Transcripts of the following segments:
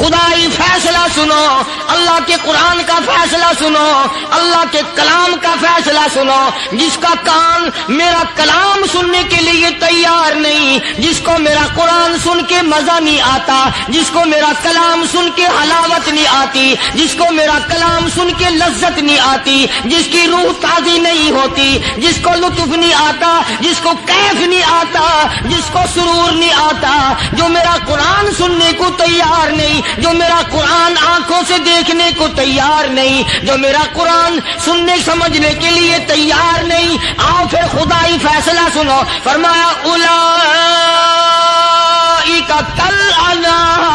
خدائی فیصلہ سنو، اللہ کے قرآن کا فیصلہ سنو، اللہ کے کلام کا فیصلہ سنو۔ جس کا کان میرا کلام سننے کے لیے تیار نہیں، جس کو میرا قرآن سن کے مزہ نہیں آتا، جس کو میرا کلام سن کے حلاوت نہیں آتی، جس کو میرا کلام سن کے لذت نہیں آتی، جس کی روح تازی نہیں ہوتی، جس کو لطف نہیں آتا، جس کو کیف نہیں آتا، جس کو سرور نہیں آتا، جو میرا قرآن سننے کو تیار نہیں، جو میرا قرآن آنکھوں سے دیکھنے کو تیار نہیں، جو میرا قرآن سننے سمجھنے کے لیے تیار نہیں، آؤ پھر خدائی فیصلہ سنو۔ فرمایا اولئک کالانعام۔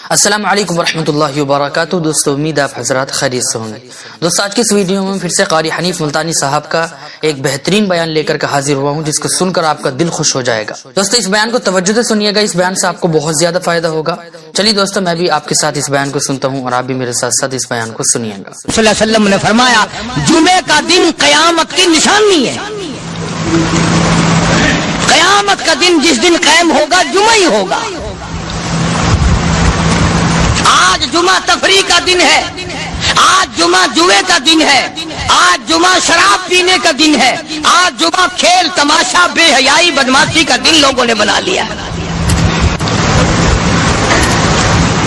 السلام علیکم ورحمۃ اللہ وبرکاتہ۔ دوستو امید آپ حضرات خیریت سے ہوں گے۔ دوستو آج کی اس ویڈیو میں پھر سے قاری حنیف ملتانی صاحب کا ایک بہترین بیان لے کر حاضر ہوا ہوں، جس کو سن کر آپ کا دل خوش ہو جائے گا۔ دوستو اس بیان کو توجہ سے سنیے گا، اس بیان سے آپ کو بہت زیادہ فائدہ ہوگا۔ چلیے دوستو میں بھی آپ کے ساتھ اس بیان کو سنتا ہوں اور آپ بھی میرے ساتھ ساتھ اس بیان کو سنیے گا۔ صلی اللہ علیہ وسلم نے فرمایا جمعے کا دن قیامت کی نشانی ہے۔ قیامت کا دن جس دن قائم ہوگا جمعہ ہی ہوگا۔ آج جمعہ تفریح کا دن ہے، آج جمعہ جوئے کا دن ہے، آج جمعہ شراب پینے کا دن ہے، آج جمعہ کھیل تماشا بے حیائی بدماشی کا دن لوگوں نے بنا لیا۔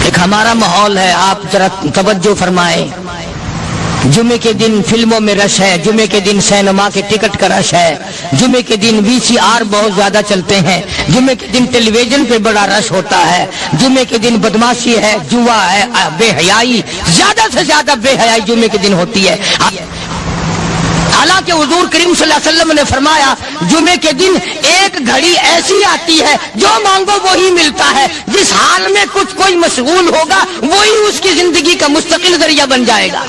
ایک ہمارا ماحول ہے، آپ ذرا توجہ فرمائیں۔ جمعے کے دن فلموں میں رش ہے، جمعے کے دن سینما کے ٹکٹ کا رش ہے، جمعے کے دن VCR بہت زیادہ چلتے ہیں، جمعے کے دن ٹیلی ویژن پہ بڑا رش ہوتا ہے، جمعے کے دن بدماشی ہے، جوا ہے، بے حیائی، زیادہ سے زیادہ بے حیائی جمعے کے دن ہوتی ہے۔ حالانکہ حضور کریم صلی اللہ علیہ وسلم نے فرمایا جمعے کے دن ایک گھڑی ایسی آتی ہے جو مانگو وہی ملتا ہے، جس حال میں کچھ کوئی مشغول ہوگا وہی اس کی زندگی کا مستقل ذریعہ بن جائے گا۔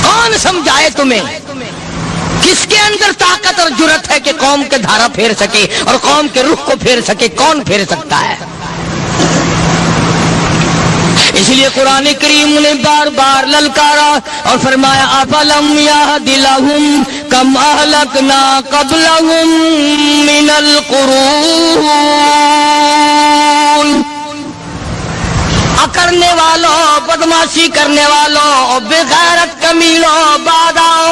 کون سمجھائے تمہیں؟ کس کے اندر طاقت اور جرت ہے کہ قوم کے دھارا پھیر سکے اور قوم کے رخ کو پھیر سکے؟ کون پھیر سکتا ہے؟ اس لیے قرآن کریم نے بار بار للکارا اور فرمایا افلم یہد لہم کم اہلکنا قبلہم من القرون۔ کرنے والوں، بدماشی کرنے والوں، بے غیرت کمینوں، باداؤ،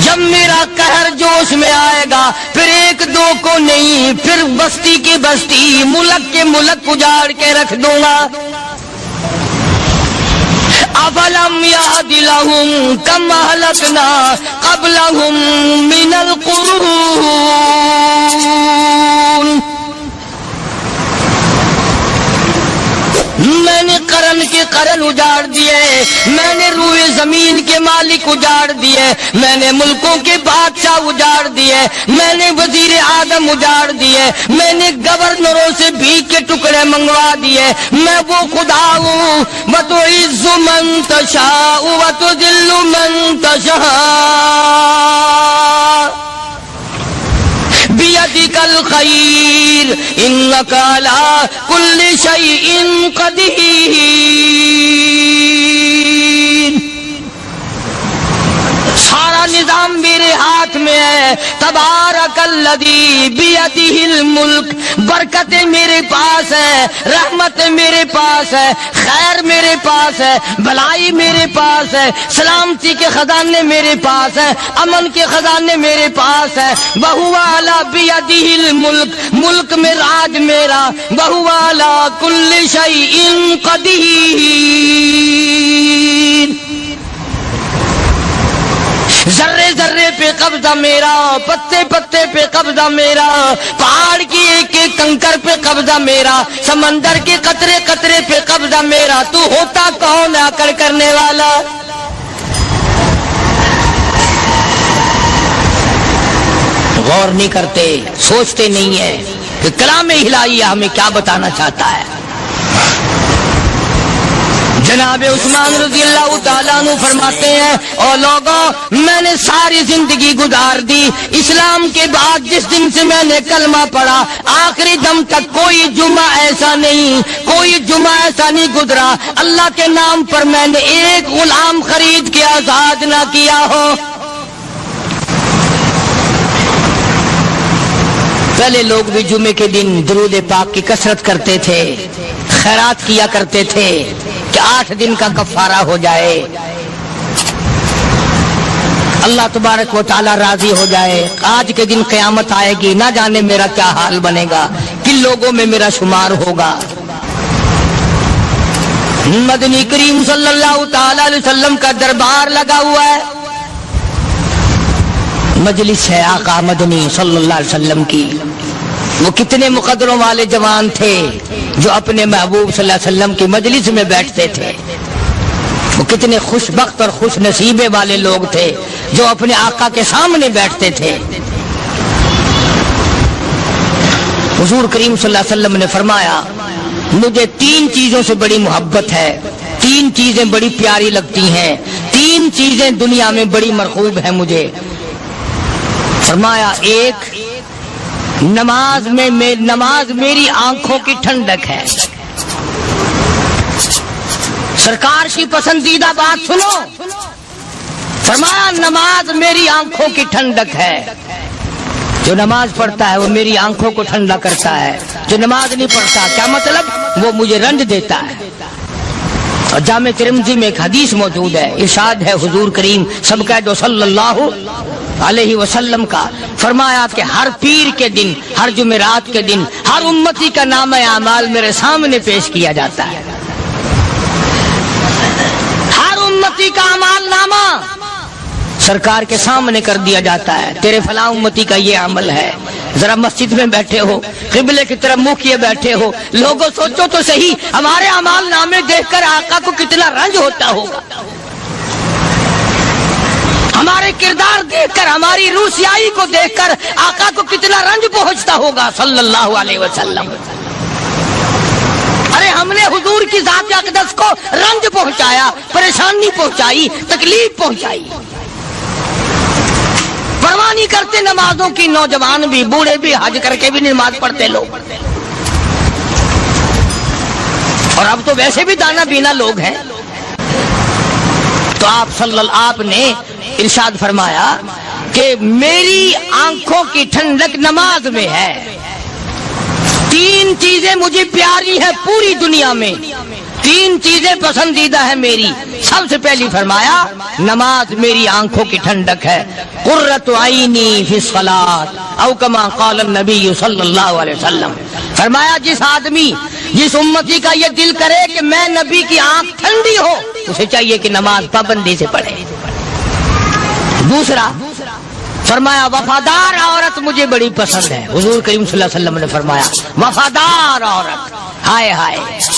جب میرا قہر جوش میں آئے گا پھر ایک دو کو نہیں، پھر بستی کی بستی، ملک کے ملک اجاڑ کے رکھ دوں گا۔ افلم یہد لہم کم اہلکنا قبلہم من القرون۔ میں نے قرن کے قرن اجاڑ دیے، میں نے روئے زمین کے مالک اجاڑ دیے، میں نے ملکوں کے بادشاہ اجاڑ دیے، میں نے وزیر اعظم اجاڑ دیے، میں نے گورنروں سے بھیک کے ٹکڑے منگوا دیے۔ میں وہ خدا ہوں وتعز من تشاء وتذل من تشاء بیدک الخیر انک علی کل شیء قدیر۔ سارا نظام میرے ہاتھ میں ہے۔ تبارک الذی بیدہ الملک، برکتیں میرے پاس ہے، رحمت میرے پاس ہے، خیر میرے پاس ہے، بھلائی میرے پاس ہے، سلامتی کے خزانے میرے پاس ہے، امن کے خزانے میرے پاس ہے۔ وہو علی بیدہ الملک، ملک میں راج میرا، وہو علی کل شیء قدیر۔ ذرے ذرے پہ قبضہ میرا، پتے پتے پہ قبضہ میرا، پہاڑ کی ایک ایک کنکر پہ قبضہ میرا، سمندر کے قطرے قطرے پہ قبضہ میرا۔ تو ہوتا کون آ کر کرنے والا؟ غور نہیں کرتے، سوچتے نہیں ہیں کہ کلام الہیہ ہمیں کیا بتانا چاہتا ہے۔ جناب عثمان رضی اللہ تعالیٰ عنہ فرماتے ہیں اور لوگوں میں نے ساری زندگی گزار دی، اسلام کے بعد جس دن سے میں نے کلمہ پڑھا آخری دم تک کوئی جمعہ ایسا نہیں، کوئی جمعہ ایسا نہیں گزرا اللہ کے نام پر میں نے ایک غلام خرید کے آزاد نہ کیا ہو۔ پہلے لوگ بھی جمعے کے دن درود پاک کی کثرت کرتے تھے، خیرات کیا کرتے تھے کہ 8 دن کا کفارہ ہو جائے، اللہ تبارک و تعالی راضی ہو جائے۔ آج کے دن قیامت آئے گی، نہ جانے میرا کیا حال بنے گا، کن لوگوں میں میرا شمار ہوگا۔ مدنی کریم صلی اللہ تعالی علیہ وسلم کا دربار لگا ہوا ہے، مجلس ہے آقا مدنی صلی اللہ علیہ وسلم کی۔ وہ کتنے مقدروں والے جوان تھے جو اپنے محبوب صلی اللہ علیہ وسلم کی مجلس میں بیٹھتے تھے، وہ کتنے خوش بخت اور خوش نصیبے والے لوگ تھے جو اپنے آقا کے سامنے بیٹھتے تھے۔ حضور کریم صلی اللہ علیہ وسلم نے فرمایا مجھے 3 چیزوں سے بڑی محبت ہے، 3 چیزیں بڑی پیاری لگتی ہیں، 3 چیزیں دنیا میں بڑی مرغوب ہیں مجھے۔ فرمایا ایک نماز میری آنکھوں کی ٹھنڈک ہے۔ سرکار کی پسندیدہ بات سنو، فرمایا نماز میری آنکھوں کی ٹھنڈک ہے۔ جو نماز پڑھتا ہے وہ میری آنکھوں کو ٹھنڈا کرتا ہے، جو نماز نہیں پڑھتا کیا مطلب، وہ مجھے رنج دیتا ہے۔ اور جامع ترمذی میں ایک حدیث موجود ہے، ارشاد ہے حضور کریم سب کہہ دو صلی اللہ علیہ وسلم کا، فرمایا کہ ہر پیر کے دن، ہر جمعرات کے دن ہر امتی کا نامہ اعمال میرے سامنے پیش کیا جاتا ہے۔ ہر امتی کا اعمال نامہ سرکار کے سامنے کر دیا جاتا ہے، تیرے فلاں امتی کا یہ عمل ہے۔ ذرا مسجد میں بیٹھے ہو، قبلے کی طرف منہ کیے بیٹھے ہو، لوگوں سوچو تو صحیح ہمارے اعمال نامے دیکھ کر آقا کو کتنا رنج ہوتا ہوگا، ہمارے کردار دیکھ کر، ہماری روح سیاہی کو دیکھ کر آقا کو کتنا رنج پہنچتا ہوگا صلی اللہ علیہ وسلم۔ ارے ہم نے حضور کی ذات اقدس کو رنج پہنچایا، پریشانی پہنچائی، تکلیف پہنچائی، پرواہ نہیں کرتے نمازوں کی، نوجوان بھی بوڑھے بھی حج کر کے بھی نماز پڑھتے لوگ، اور اب تو ویسے بھی دانا بینا لوگ ہیں۔ تو آپ نے ارشاد فرمایا کہ میری آنکھوں کی ٹھنڈک نماز میں ہے، 3 چیزیں مجھے پیاری ہے پوری دنیا میں، 3 چیزیں پسندیدہ ہے میری۔ سب سے پہلی فرمایا نماز میری آنکھوں کی ٹھنڈک ہے، قرۃ عینی فی الصلاۃ او کما قال النبی صلی اللہ علیہ وسلم۔ فرمایا جس آدمی، جس امتی کا یہ دل کرے کہ میں نبی کی آنکھ ٹھنڈی ہو، اسے چاہیے کہ نماز پابندی سے پڑھے۔ دوسرا فرمایا وفادار عورت مجھے بڑی پسند ہے۔ حضور کریم صلی اللہ علیہ وسلم نے فرمایا وفادار عورت، ہائے ہائے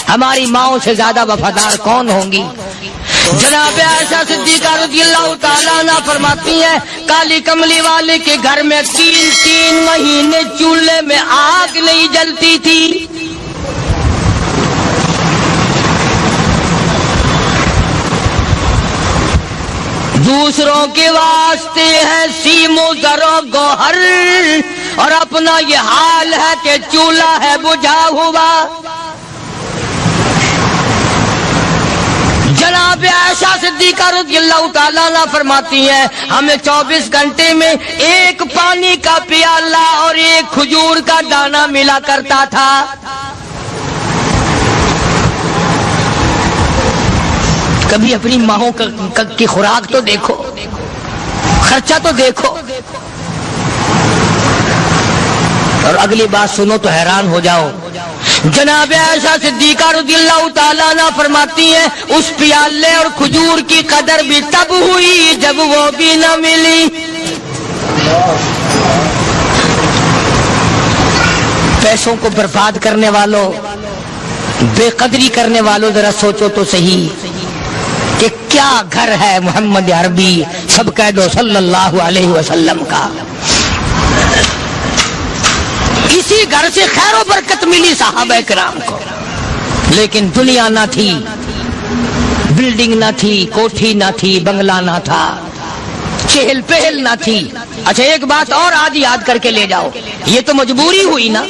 ہماری ماؤں سے زیادہ وفادار کون ہوں گی؟ جناب عائشہ صدیقہ رضی اللہ تعالیٰ عنہ فرماتی ہیں کالی کملی والے کے گھر میں 3 مہینے چولہے میں آگ نہیں جلتی تھی۔ دوسروں کے واسطے ہے سیم و زر و گوہر، اور اپنا یہ حال ہے کہ چولہا ہے بجھا ہوا۔ جناب عائشہ صدیقہ رضی اللہ تعالیٰ عنہ فرماتی ہیں ہمیں 24 گھنٹے میں 1 پانی کا پیالہ اور 1 کھجور کا دانہ ملا کرتا تھا۔ کبھی اپنی ماہوں کی خوراک تو دیکھو، خرچہ تو دیکھو، اور اگلی بات سنو تو حیران ہو جاؤ۔ جناب عائشہ صدیقہ رضی اللہ تعالیٰ عنہ فرماتی ہیں اس پیالے اور کھجور کی قدر بھی تب ہوئی جب وہ بھی نہ ملی۔ پیسوں کو برباد کرنے والوں، بے قدری کرنے والوں، ذرا سوچو تو صحیح کہ کیا گھر ہے محمد عربی سب کہہ دو صلی اللہ علیہ وسلم کا۔ اسی گھر سے خیر و برکت ملی صحابہ کرام کو، لیکن دنیا نہ تھی، بلڈنگ نہ تھی، کوٹھی نہ تھی، بنگلہ نہ تھا، چہل پہل نہ تھی۔ اچھا ایک بات اور آج یاد کر کے لے جاؤ، یہ تو مجبوری ہوئی نا،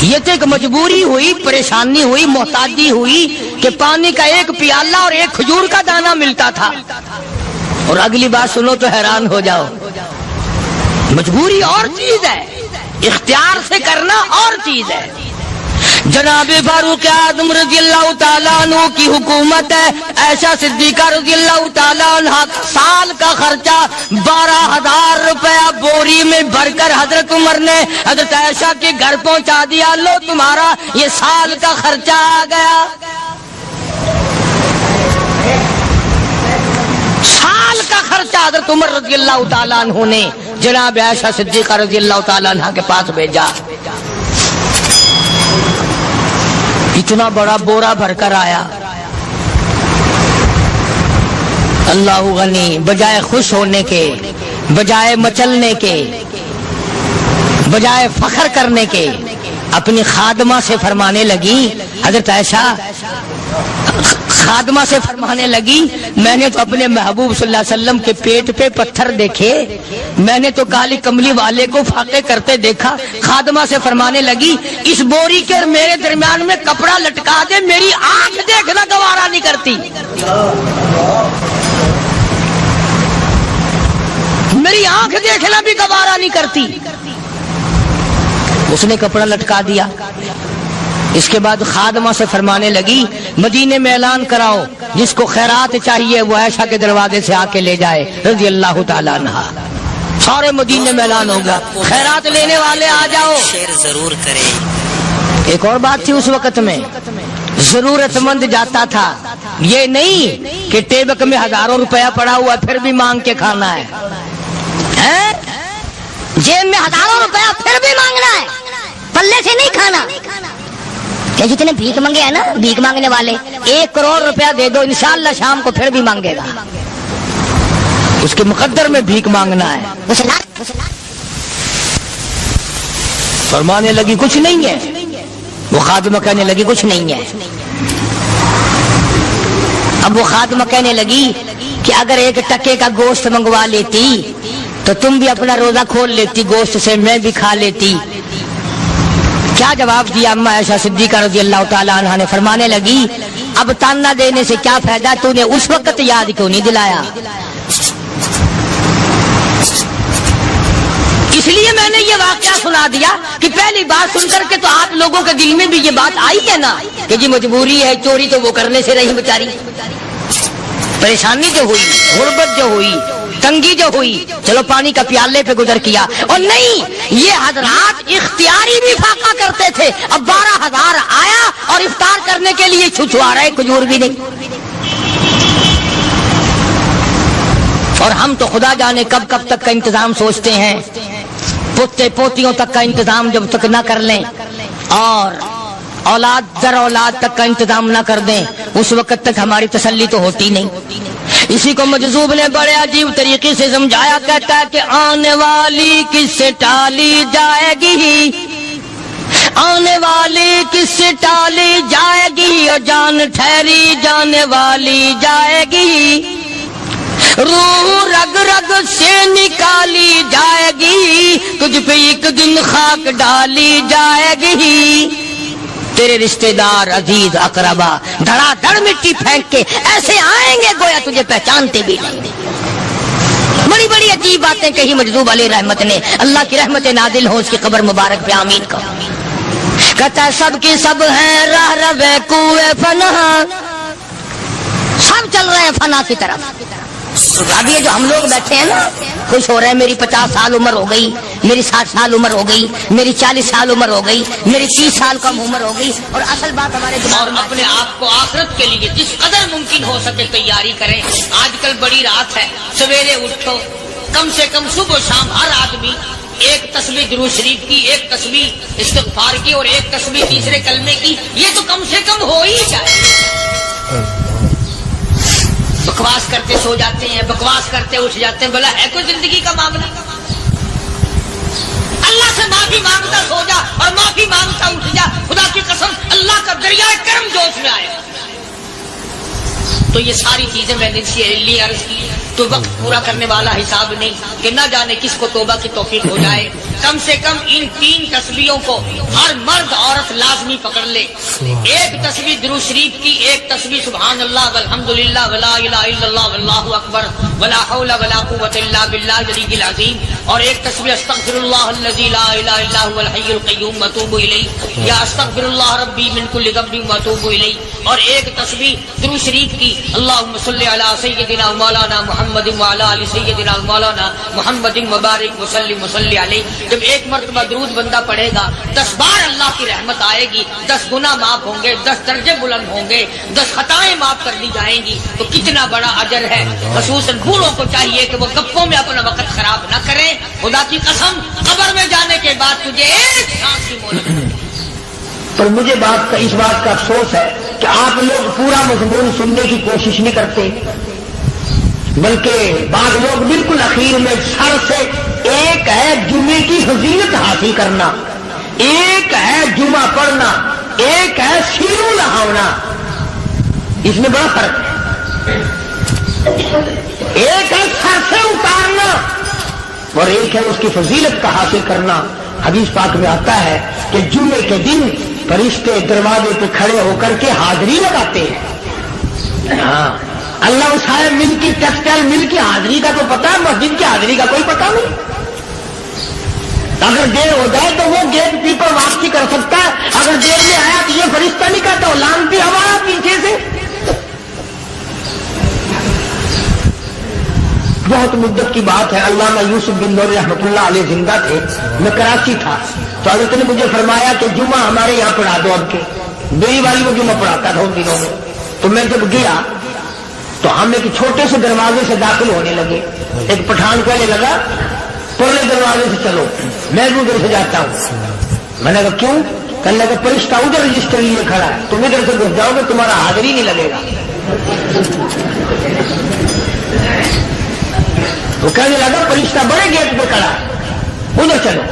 یہ تو ایک مجبوری ہوئی، پریشانی ہوئی، محتاجی ہوئی کہ پانی کا 1 پیالہ اور 1 کھجور کا دانہ ملتا تھا۔ اور اگلی بات سنو تو حیران ہو جاؤ، مجبوری اور چیز ہے، اختیار سے کرنا اور چیز ہے. جناب فاروق اعظم رضی اللہ تعالیٰ عنہ کی حکومت ہے. عائشہ صدیقہ رضی اللہ تعالیٰ عنہ سال کا خرچہ 12,000 روپیہ بوری میں بھر کر حضرت عمر نے حضرت عائشہ کے گھر پہنچا دیا. لو تمہارا یہ سال کا خرچہ آ گیا. سال کا خرچہ حضرت عمر رضی اللہ تعالیٰ عنہ نے جناب عائشہ صدیقہ رضی اللہ تعالیٰ عنہ کے پاس بھیجا. اتنا بڑا بورا بھر کر آیا. اللہ غنی، بجائے خوش ہونے کے، بجائے مچلنے کے، بجائے فخر کرنے کے، اپنی خادمہ سے فرمانے لگی. حضرت عائشہ خادمہ سے فرمانے لگی میں نے تو اپنے محبوب صلی اللہ علیہ وسلم کے پیٹ پہ پتھر دیکھے، میں نے تو کالی کملی والے کو فاقے کرتے دیکھا. خادمہ سے فرمانے لگی اس بوری کے میرے درمیان میں کپڑا لٹکا دے، میری آنکھ دیکھنا گوارا نہیں کرتی، میری آنکھ دیکھنا بھی گوارا نہیں کرتی. اس نے کپڑا لٹکا دیا. اس کے بعد خادمہ سے فرمانے لگی مدینے میں اعلان کراؤ جس کو خیرات چاہیے وہ عائشہ کے دروازے سے آ کے لے جائے رضی اللہ تعالیٰ عنہ. سارے مدینے میں اعلان ہوگا خیرات لینے والے آ جاؤ. شیئر ضرور کریں. ایک اور بات تھی اس وقت میں، ضرورت مند جاتا تھا، یہ نہیں کہ ٹیبک میں ہزاروں روپیہ پڑا ہوا پھر بھی مانگ کے کھانا ہے، جیب میں ہزاروں روپیہ پھر بھی مانگنا ہے، پلے سے نہیں کھانا. کہ جتنے بھیک مانگے ہیں نا بھیک مانگنے والے، 1 کروڑ روپیہ دے دو انشاءاللہ شام کو پھر بھی مانگے گا. اس کے مقدر میں بھیک مانگنا ہے. فرمانے لگی کچھ نہیں ہے. وہ خادمہ کہنے لگی کچھ نہیں ہے. اب وہ خادمہ کہنے لگی کہ اگر 1 ٹکے کا گوشت منگوا لیتی تو تم بھی اپنا روزہ کھول لیتی، گوشت سے میں بھی کھا لیتی. کیا جواب دیا اما عائشہ صدیقہ رضی اللہ تعالیٰ عنہ نے؟ فرمانے لگی اب تانا دینے سے کیا فائدہ، تو نے اس وقت یاد کیوں نہیں دلایا؟ اس لیے میں نے یہ واقعہ سنا دیا کہ پہلی بات سن کر کے تو آپ لوگوں کے دل میں بھی یہ بات آئی ہے نا کہ جی مجبوری ہے، چوری تو وہ کرنے سے رہی بیچاری، پریشانی جو ہوئی، غربت جو ہوئی، تنگی جو ہوئی، چلو پانی کا پیالے پہ گزر کیا. اور نہیں، یہ حضرات اختیاری بھی فاقہ کرتے تھے. اب 12,000 آیا اور افطار کرنے کے لیے چھچوا رہے، کھجور بھی نہیں. اور ہم تو خدا جانے کب کب تک کا انتظام سوچتے ہیں، پوتے پوتیوں تک کا انتظام جب تک نہ کر لیں اور اولاد در اولاد تک کا انتظام نہ کر دیں اس وقت تک ہماری تسلی تو ہوتی نہیں. اسی کو مجذوب نے بڑے عجیب طریقے سے سمجھایا، کہتا ہے کہ آنے والی کس سے ٹالی جائے گی، آنے والی کس سے ٹالی جائے گی، اور جان ٹھہری جانے والی جائے گی، روح رگ رگ سے نکالی جائے گی، تجھ پہ ایک دن خاک ڈالی جائے گی. تیرے رشتہ دار عزیز اقربا دھڑا دھڑ مٹی پھینک کے ایسے آئیں گے گویا تجھے پہچانتے بھی نہیں. بڑی بڑی عجیب باتیں کہی مجذوب علیہ رحمت نے. اللہ کی رحمت نازل ہو اس کی قبر مبارک پہ آمین کا. کہتا ہے سب کی سب ہیں راہ روے کوئے فنا، سب چل رہے ہیں فنا کی طرف. اب یہ جو ہم لوگ بیٹھے ہیں نا خوش ہو رہے ہیں، میری 50 سال عمر ہو گئی، میری 60 سال عمر ہو گئی، میری 40 سال عمر ہو گئی، میری 30 سال کم عمر ہو گئی. اور اصل بات ہمارے اور اپنے آپ کو آخرت کے لیے جس قدر ممکن ہو سکے تیاری کریں. آج کل بڑی رات ہے، سویرے اٹھو، کم سے کم صبح و شام ہر آدمی 1 تسبیح درود شریف کی، 1 تسبیح استغفار کی اور 1 تسبیح تیسرے کلمے کی. یہ تو کم سے کم ہو ہی جائے. بکواس کرتے سو جاتے ہیں، بکواس کرتے اٹھ جاتے ہیں. بلا ہے کوئی زندگی کا معاملہ؟ اللہ سے معافی مانگتا سو جا اور معافی مانگتا اٹھ جا. خدا کی قسم اللہ کا دریائے کرم جوش میں آئے. تو یہ ساری چیزیں میں نے عرض کی. تو وقت پورا کرنے والا حساب نہیں کہ نہ جانے کس کو توبہ کی توفیق ہو جائے. کم سے کم ان 3 تسبیحوں کو ہر مرد عورت لازمی پکڑ لے. ایک تسبیح درود شریف کی، ایک تسبیح سبحان اللہ والحمدللہ ولا الہ الا اللہ واللہ اکبر ولا حول ولا قوۃ الا باللہ العلی العظیم، اور ایک تسبیح استغفر اللہ الذی لا الہ الا هو الحی القیوم واتوب الیہ یا استغفر اللہ ربی من کل ذنب واتوب الیہ، اور ایک تسبیح درود شریف کی اللہم صلی علی سیدنا مولانا محمد وعلی آل سیدنا مولانا محمد مبارک وسلم وصلی علیہ. جب ایک مرتبہ درود بندہ پڑھے گا 10 بار اللہ کی رحمت آئے گی، 10 گناہ معاف ہوں گے، 10 درجے بلند ہوں گے، 10 خطائیں معاف کر دی جائیں گی. تو کتنا بڑا اجر ہے. خصوصاً بوڑھوں کو چاہیے کہ وہ گپوں میں اپنا وقت خراب نہ کریں. خدا کی قسم قبر میں جانے کے بعد تجھے ایک سانس کی مہلت نہیں. پر مجھے اس بات کا افسوس ہے کہ آپ لوگ پورا مضمون سننے کی کوشش نہیں کرتے، بلکہ بعض لوگ بالکل اخیر میں سر سے، ایک ہے جمعے کی فضیلت حاصل کرنا، ایک ہے جمعہ پڑھنا، ایک ہے سیرو نہانا. اس میں بڑا فرق ہے. ایک ہے سر سے اتارنا اور ایک ہے اس کی فضیلت کا حاصل کرنا. حدیث پاک میں آتا ہے کہ جمعے کے دن فرشتے دروازے پہ کھڑے ہو کر کے حاضری لگاتے ہیں. ہاں، اللہ صاحب مل کی ٹیکسٹائل مل کی حاضری کا تو پتا ہے، مسجد کی حاضری کا کوئی پتا نہیں. اگر دیر ہو جائے تو وہ گیٹ کیپر واپسی کر سکتا ہے، اگر دیر میں آیا تو یہ فرشتہ نہیں کہتا، لانتی ہوا پیچھے سے. بہت مدت کی بات ہے، علامہ یوسف بن نور رحمۃ اللہ علیہ زندہ تھے. میں کراچی تھا تو حضرت نے مجھے فرمایا کہ جمعہ ہمارے یہاں پڑھا دو. اب کے میری والی وہ جمعہ پڑھاتا تھا ان دنوں میں. تو میں جب گیا تو ہم ایک چھوٹے سے دروازے سے داخل ہونے لگے. ایک پٹھان کہنے لگا پرلے دروازے سے چلو، میں بھی ادھر سے جاتا ہوں. میں نے کہا کیوں؟ کہنے لگا فرشتہ ادھر رجسٹر لیے کھڑا ہے، تم ادھر سے گھس جاؤ گے تمہارا حاضری نہیں لگے گا. وہ کہنے لگا فرشتہ بڑے گیٹ پہ کھڑا ہے، ادھر چلو.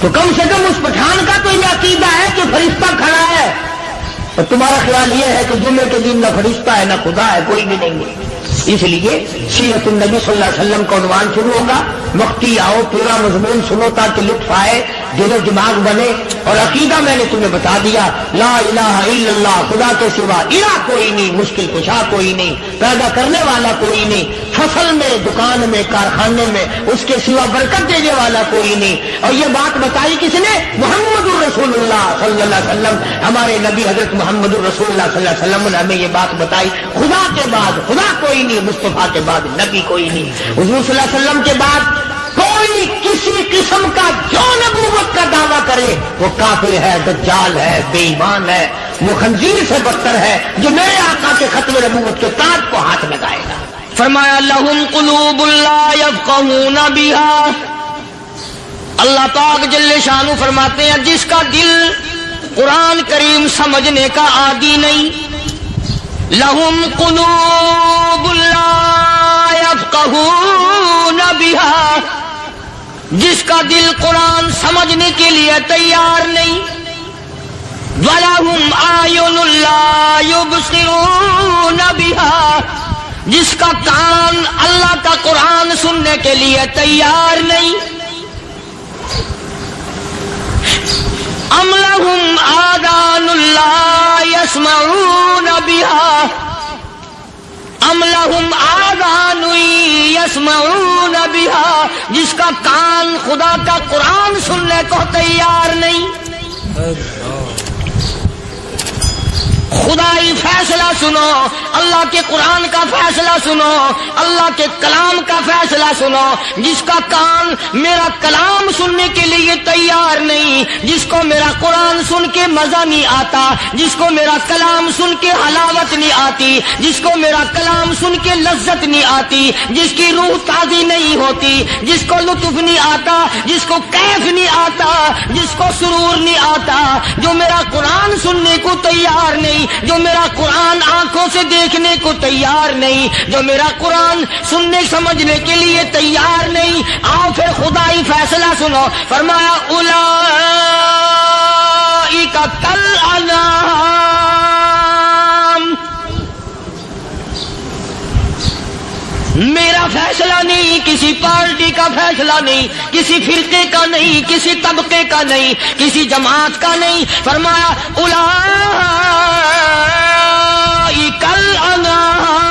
تو کم سے کم اس پٹھان کا تو یہ عقیدہ ہے کہ فرشتہ کھڑا ہے، اور تمہارا خیال یہ ہے کہ جمعے کے دن نہ فرشتہ ہے نہ خدا ہے، کوئی بھی نہیں ہے. اس لیے سیرت النبی صلی اللہ علیہ وسلم کا عنوان شروع ہوگا. مفتی آؤ پورا مضمون سنو تاکہ لطف آئے، دل و دماغ بنے. اور عقیدہ میں نے تمہیں بتا دیا، لا الہ الا اللہ، خدا کے سوا الہ کوئی نہیں، مشکل کشا کوئی نہیں، پیدا کرنے والا کوئی نہیں، فصل میں، دکان میں، کارخانے میں اس کے سوا برکت دینے والا کوئی نہیں. اور یہ بات بتائی کس نے؟ محمد الرسول اللہ صلی اللہ علیہ وسلم. ہمارے نبی حضرت محمد الرسول اللہ صلی اللہ علیہ وسلم نے ہمیں یہ بات بتائی. خدا کے بعد خدا کوئی نہیں، مصطفیٰ کے بعد نبی کوئی نہیں. حضور صلی اللہ علیہ وسلم کے بعد کوئی کسی قسم کا جو نبوت کا دعویٰ کرے وہ کافر ہے، دجال ہے، بے ایمان ہے، وہ خنزیر سے بدتر ہے جو میرے آقا کے ختم نبوت کے تاج کو ہاتھ لگائے گا. فرمایا لہم قلوب لا یفقہون بہا. اللہ پاک جل شانہ فرماتے ہیں جس کا دل قرآن کریم سمجھنے کا عادی نہیں. لہم قلوب لا یفقہون بہا، جس کا دل قرآن سمجھنے کے لیے تیار نہیں. وَلَهُمْ أَعْيُنٌ لَا يُبْصِرُونَ بِهَا، جس کا کان اللہ کا قرآن سننے کے لیے تیار نہیں. أَمْ لَهُمْ آذَانٌ لَا يَسْمَعُونَ بِهَا، أَمْ لَهُمْ آذَانٌ يَسْمَعُونَ بِهَا، جس کا کان خدا کا قرآن سننے کو تیار نہیں. خدائی فیصلہ سنو، اللہ کے قرآن کا فیصلہ سنو، اللہ کے کلام کا فیصلہ سنو. جس کا کان میرا کلام سننے کے لیے تیار نہیں، جس کو میرا قرآن سن کے مزہ نہیں آتا، جس کو میرا کلام سن کے حلاوت نہیں آتی، جس کو میرا کلام سن کے لذت نہیں آتی، جس کی روح تازی نہیں ہوتی، جس کو لطف نہیں آتا، جس کو کیف نہیں آتا، جس کو سرور نہیں آتا، جو میرا قرآن سننے کو تیار نہیں، جو میرا قرآن آنکھوں سے دیکھنے کو تیار نہیں، جو میرا قرآن سننے سمجھنے کے لیے تیار نہیں. آؤ پھر خدائی فیصلہ سنو. فرمایا اولئک کالانعام، میرا فیصلہ نہیں، کسی پارٹی کا فیصلہ نہیں، کسی فرقے کا نہیں، کسی طبقے کا نہیں، کسی جماعت کا نہیں. فرمایا اولئک الانعام.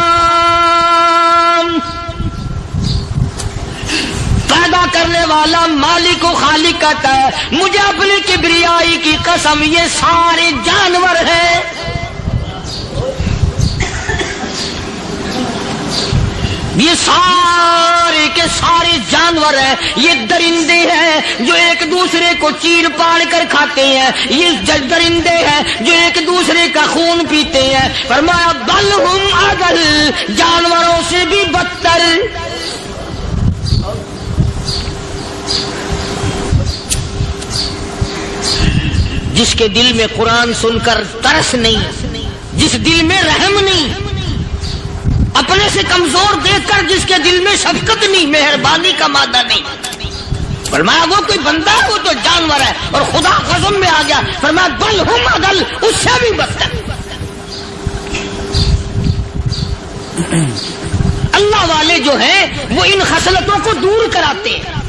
پیدا کرنے والا مالک و خالق کہتا ہے مجھے اپنی کبریائی کی قسم یہ سارے جانور ہیں. یہ سارے کے سارے جانور ہیں، یہ درندے ہیں جو ایک دوسرے کو چیر پاڑ کر کھاتے ہیں، یہ درندے ہیں جو ایک دوسرے کا خون پیتے ہیں. فرمایا بل ہم اضل، جانوروں سے بھی بدتر. جس کے دل میں قرآن سن کر ترس نہیں، جس دل میں رحم نہیں، اپنے سے کمزور دیکھ کر جس کے دل میں شفقت نہیں، مہربانی کا مادہ نہیں. فرمایا وہ کوئی بندہ ہے، وہ تو جانور ہے. اور خدا قسم میں آ گیا فرمایا بل ہم اضل، اس سے بھی بدتر. اللہ والے جو ہیں وہ ان خصلتوں کو دور کراتے ہیں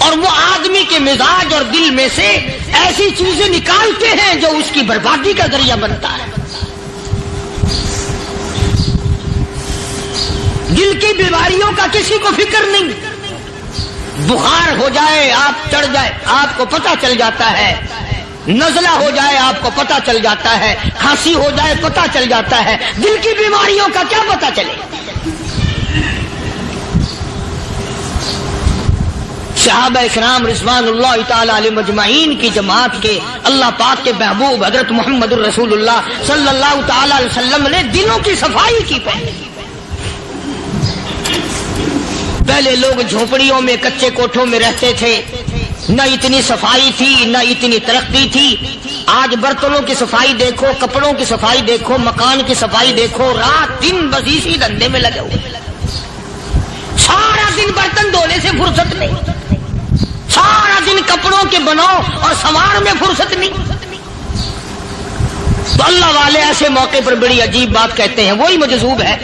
اور وہ آدمی کے مزاج اور دل میں سے ایسی چیزیں نکالتے ہیں جو اس کی بربادی کا ذریعہ بنتا ہے. دل کی بیماریوں کا کسی کو فکر نہیں. بخار ہو جائے آپ چڑھ جائے آپ کو پتہ چل جاتا ہے، نزلہ ہو جائے آپ کو پتہ چل جاتا ہے، کھانسی ہو جائے پتہ چل جاتا ہے. دل کی بیماریوں کا کیا پتہ چلے؟ صحابہ کرام رضوان اللہ تعالی علیہ مجمعین کی جماعت کے اللہ پاک کے محبوب حضرت محمد الرسول اللہ صلی اللہ تعالی علیہ وسلم نے دلوں کی صفائی کی. پہلے لوگ جھونپڑیوں میں کچے کوٹھوں میں رہتے تھے، نہ اتنی صفائی تھی نہ اتنی ترقی تھی. آج برتنوں کی صفائی دیکھو، کپڑوں کی صفائی دیکھو، مکان کی صفائی دیکھو، رات دن بس اسی دھندے میں لگے ہوئے. سارا دن برتن دھونے سے فرصت نہیں، سارا دن کپڑوں کے بناؤ اور سنوار میں فرصت نہیں. تو اللہ والے ایسے موقع پر بڑی عجیب بات کہتے ہیں. وہی مجذوب ہے،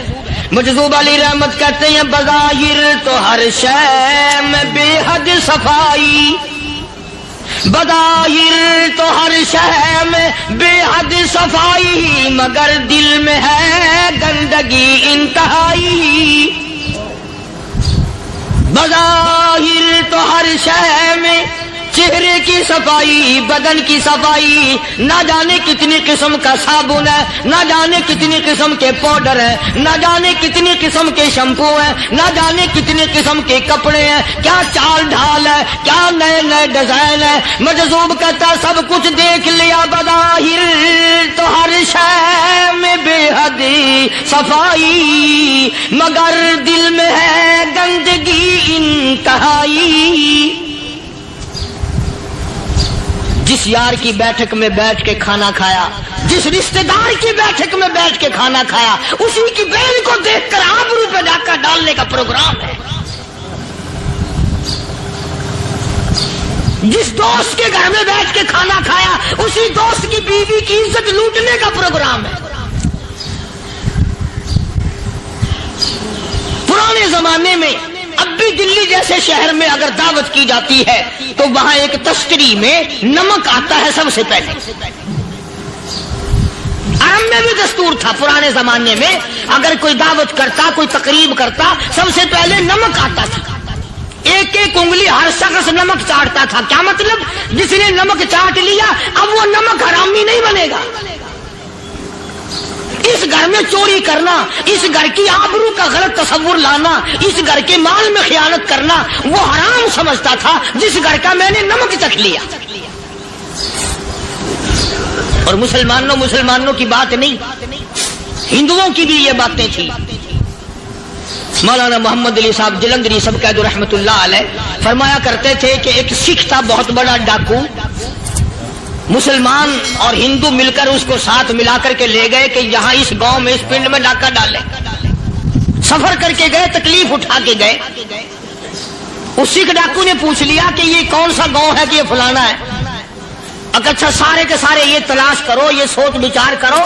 مجذوب علی رحمت کہتے ہیں بظاہر تو ہر شے میں بے حد صفائی، بظاہر تو ہر شے میں بے حد صفائی، مگر دل میں ہے گندگی انتہائی. بظاہر تو ہر شے میں چہرے کی صفائی، بدن کی صفائی، نہ جانے کتنی قسم کا صابن ہے، نہ جانے کتنی قسم کے پاؤڈر ہے، نہ جانے کتنی قسم کے شیمپو ہیں، نہ جانے کتنی قسم کے کپڑے ہیں، کیا چال ڈھال ہے، کیا نئے نئے ڈیزائن ہے. مجذوب کہتا سب کچھ دیکھ لیا، بظاہر تو ہر شے میں بے حد صفائی، مگر دل میں ہے گندگی انتہائی. جس یار کی بیٹھک میں بیٹھ کے کھانا کھایا، جس رشتہ دار کی بیٹھک میں بیٹھ کے کھانا کھایا، اسی کی بہن کو دیکھ کر آبرو پہ ڈاکہ ڈالنے کا پروگرام ہے. جس دوست کے گھر میں بیٹھ کے کھانا کھایا، اسی دوست کی بیوی کی عزت لوٹنے کا پروگرام ہے. پرانے زمانے میں اب بھی دلی جیسے شہر میں اگر دعوت کی جاتی ہے تو وہاں ایک تشتری میں نمک آتا ہے سب سے پہلے. عرب میں بھی دستور تھا پرانے زمانے میں، اگر کوئی دعوت کرتا، کوئی تقریب کرتا، سب سے پہلے نمک آتا تھا. ایک ایک انگلی ہر شخص نمک چاٹتا تھا. کیا مطلب؟ جس نے نمک چاٹ لیا اب وہ نمک حرامی نہیں بنے گا. اس گھر میں چوری کرنا، اس گھر کی آبرو کا غلط تصور لانا، اس گھر کے مال میں خیانت کرنا وہ حرام سمجھتا تھا جس گھر کا میں نے نمک چکھ لیا. اور مسلمانوں کی بات نہیں، ہندوؤں کی بھی یہ باتیں تھی. مولانا محمد علی صاحب جلندری سب قید رحمت اللہ علیہ فرمایا کرتے تھے کہ ایک سکھ تھا بہت بڑا ڈاکو، مسلمان اور ہندو مل کر اس کو ساتھ ملا کر کے لے گئے کہ یہاں اس گاؤں میں اس پنڈ میں ڈاکہ ڈالے. سفر کر کے گئے، تکلیف اٹھا کے گئے. اس سکھ ڈاکو نے پوچھ لیا کہ یہ کون سا گاؤں ہے کہ یہ فلانا ہے. اچھا سارے کے سارے یہ تلاش کرو، یہ سوچ بچار کرو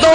2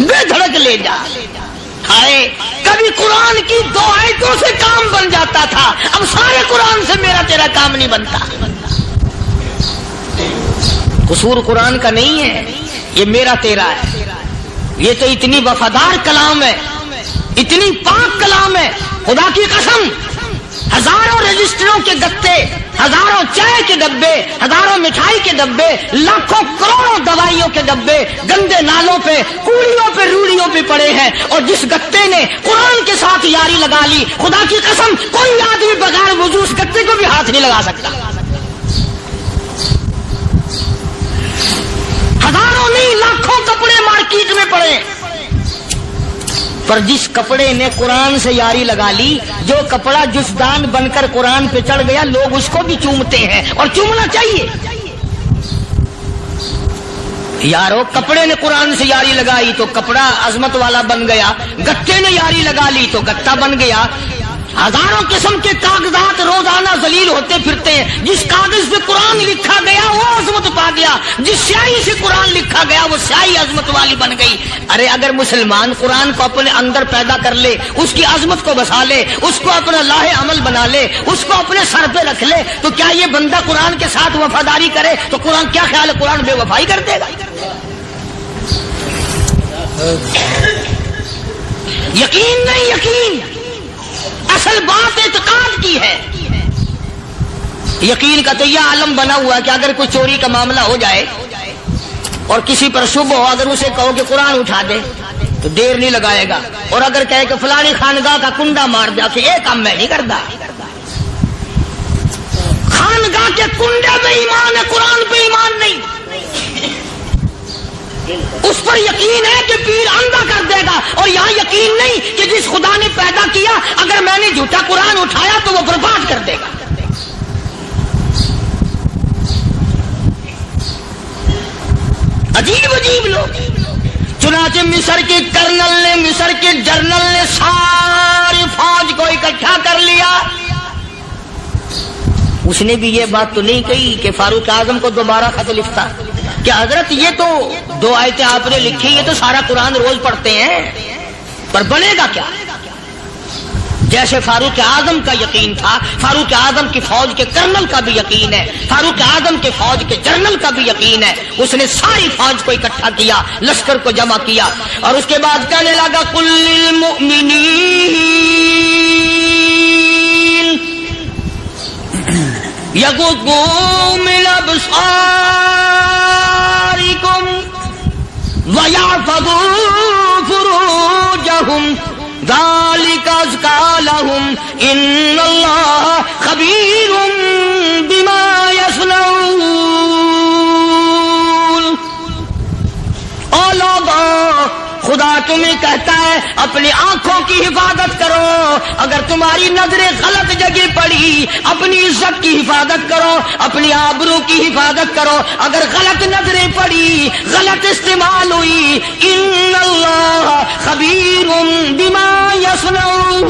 بے دھڑک لے جا. ہائے کبھی قرآن کی 2 آیتوں سے کام بن جاتا تھا, اب سارے قرآن سے میرا تیرا کام نہیں بنتا. قصور قرآن کا نہیں ہے, یہ میرا تیرا ہے. یہ تو اتنی وفادار کلام ہے, اتنی پاک کلام ہے, خدا کی قسم. ہزاروں رجسٹروں کے گتے, ہزاروں چائے کے ڈبے, ہزاروں مٹھائی کے ڈبے, لاکھوں کروڑوں دوائیوں کے ڈبے گندے نالوں پہ, کوڑیوں پہ, روڑیوں پہ پڑے ہیں, اور جس گتے نے قرآن کے ساتھ یاری لگا لی, خدا کی قسم کوئی آدمی بغیر وضو اس گتے کو بھی ہاتھ نہیں لگا سکتا. ہزاروں نہیں لاکھوں کپڑے مارکیٹ میں پڑے, پر جس کپڑے نے قرآن سے یاری لگا لی, جو کپڑا جسدان بن کر قرآن پہ چڑھ گیا, لوگ اس کو بھی چومتے ہیں, اور چومنا چاہیے. یارو کپڑے نے قرآن سے یاری لگائی تو کپڑا عظمت والا بن گیا, گتے نے یاری لگا لی تو گتا بن گیا. ہزاروں قسم کے کاغذات روزانہ ذلیل ہوتے پھرتے ہیں, جس کاغذ پہ قرآن لکھا گیا وہ عظمت پا گیا, جس سیاہی سے قرآن لکھا گیا وہ سیاہی عظمت والی بن گئی. ارے اگر مسلمان قرآن کو اپنے اندر پیدا کر لے, اس کی عظمت کو بسا لے, اس کو اپنا لاہ عمل بنا لے, اس کو اپنے سر پہ رکھ لے, تو کیا یہ بندہ قرآن کے ساتھ وفاداری کرے تو قرآن کیا خیال ہے, قرآن بے وفائی کر دے گا؟ یقین نہیں, یقین اصل بات اعتقاد کی ہے. یقین کا تو یہ عالم بنا ہوا ہے کہ اگر کوئی چوری کا معاملہ ہو جائے اور کسی پر شبہ ہو, اگر اسے کہو کہ قرآن اٹھا دے تو دیر نہیں لگائے گا, اور اگر کہے کہ فلانی خانگاہ کا کنڈا مار دیا کہ یہ کام میں نہیں کرتا. خانگاہ کے کنڈے پہ ایمان ہے, قرآن پہ ایمان نہیں. اس پر یقین ہے کہ پیر اندھا کر دے گا, اور یہاں یقین نہیں کہ جس خدا نے پیدا کیا اگر میں نے جھوٹا قرآن اٹھایا تو وہ برباد کر دے گا. عجیب عجیب لوگ. چنانچہ مصر کے کرنل نے, مصر کے جنرل نے ساری فوج کو اکٹھا کر لیا. اس نے بھی یہ بات تو نہیں کہی کہ فاروق اعظم کو دوبارہ خط لکھتا کہ حضرت یہ تو 2 آیتیں آپ نے لکھی, یہ تو سارا قرآن روز پڑھتے ہیں, پر بنے گا کیا؟ جیسے فاروق اعظم کا یقین تھا, فاروق اعظم کی فوج کے کرنل کا بھی یقین ہے, فاروق اعظم کے فوج کے جنرل کا بھی یقین ہے. اس نے ساری فوج کو اکٹھا کیا, لشکر کو جمع کیا, اور اس کے بعد کہنے لگا قل للمؤمنین یغضوا من ابصارکم وَيَحْفَظُوا فُرُوجَهُمْ ذَلِكَ أَزْكَىٰ لَهُمْ إِنَّ اللَّهَ خَبِيرٌ بِمَا يَصْنَعُونَ. او لوگوں, خدا تمہیں کہتا ہے اپنی آنکھوں کی حفاظت کرو. اگر تمہاری نظریں غلط جگہ پڑی, اپنی عزت کی حفاظت کرو, اپنی آبرو کی حفاظت کرو. اگر غلط نظریں پڑی, غلط استعمال ہوئی, ان اللہ خبیر بما یصنعون.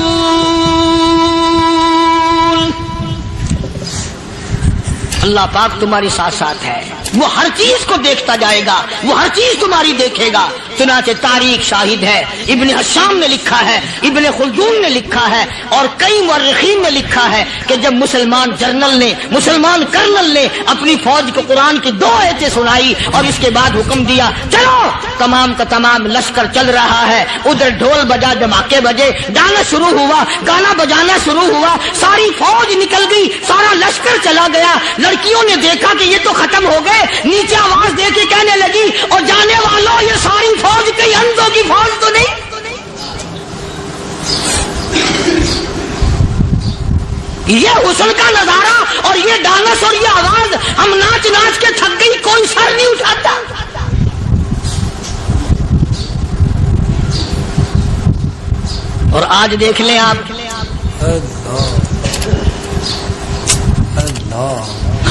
اللہ پاک تمہاری ساتھ ساتھ ہے, وہ ہر چیز کو دیکھتا جائے گا, وہ ہر چیز تمہاری دیکھے گا. چنانچہ تاریخ شاہد ہے, ابن حشام نے لکھا ہے, ابن خلدون نے لکھا ہے, اور کئی مورخین نے لکھا ہے کہ جب مسلمان جنرل نے, مسلمان کرنل نے اپنی فوج کو قرآن کی 2 آیتیں سنائی اور اس کے بعد حکم دیا چلو, تمام کا تمام لشکر چل رہا ہے. ادھر ڈھول بجا, دھماکے بجے, گانا شروع ہوا, گانا بجانا شروع ہوا, ساری فوج نکل گئی, سارا لشکر چلا گیا. لڑکیوں نے دیکھا کہ یہ تو ختم ہو گئے, نیچے آواز دے کے کہنے لگی اور جانے والوں یہ ساری فوج کئی اندھوں کی فوج تو نہیں. یہ حسن کا نظارہ اور یہ ڈانس اور یہ آواز, ہم ناچ ناچ کے تھک گئی, کوئی سر نہیں اٹھاتا. اور آج دیکھ لیں آپ,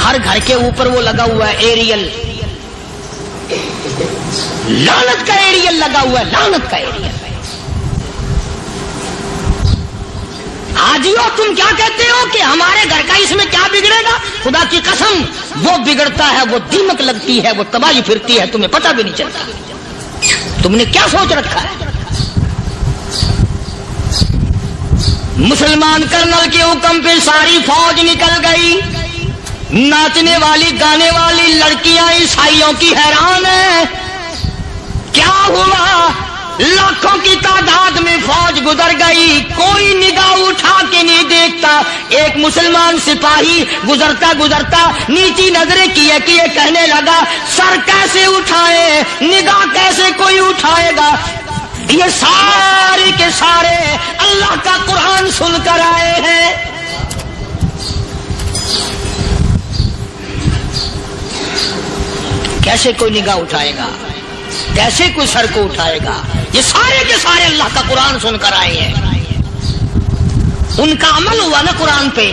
ہر گھر کے اوپر وہ لگا ہوا ہے ایریل, لعنت کا ایریل لگا ہوا ہے, لعنت کا ایریل. حاجیو تم کیا کہتے ہو کہ ہمارے گھر کا اس میں کیا بگڑے گا؟ خدا کی قسم وہ بگڑتا ہے, وہ دیمک لگتی ہے, وہ تباہی پھرتی ہے, تمہیں پتہ بھی نہیں چلتا. تم نے کیا سوچ رکھا ہے؟ مسلمان کرنل کے حکم پہ ساری فوج نکل گئی. ناچنے والی گانے والی لڑکیاں عیسائیوں کی حیران ہیں. کیا ہوا؟ لاکھوں کی تعداد میں فوج گزر گئی، کوئی نگاہ اٹھا کے نہیں دیکھتا. ایک مسلمان سپاہی گزرتا گزرتا نیچی نظریں کیے کہنے لگا سر کیسے اٹھائے، نگاہ کیسے کوئی اٹھائے گا؟ یہ سارے کے سارے اللہ کا قرآن سن کر آئے ہیں. کیسے کوئی نگاہ اٹھائے گا؟ کیسے کوئی سر کو اٹھائے گا؟ یہ سارے کے سارے اللہ کا قرآن سن کر آئے ہیں. ان کا عمل ہوا نا قرآن پہ،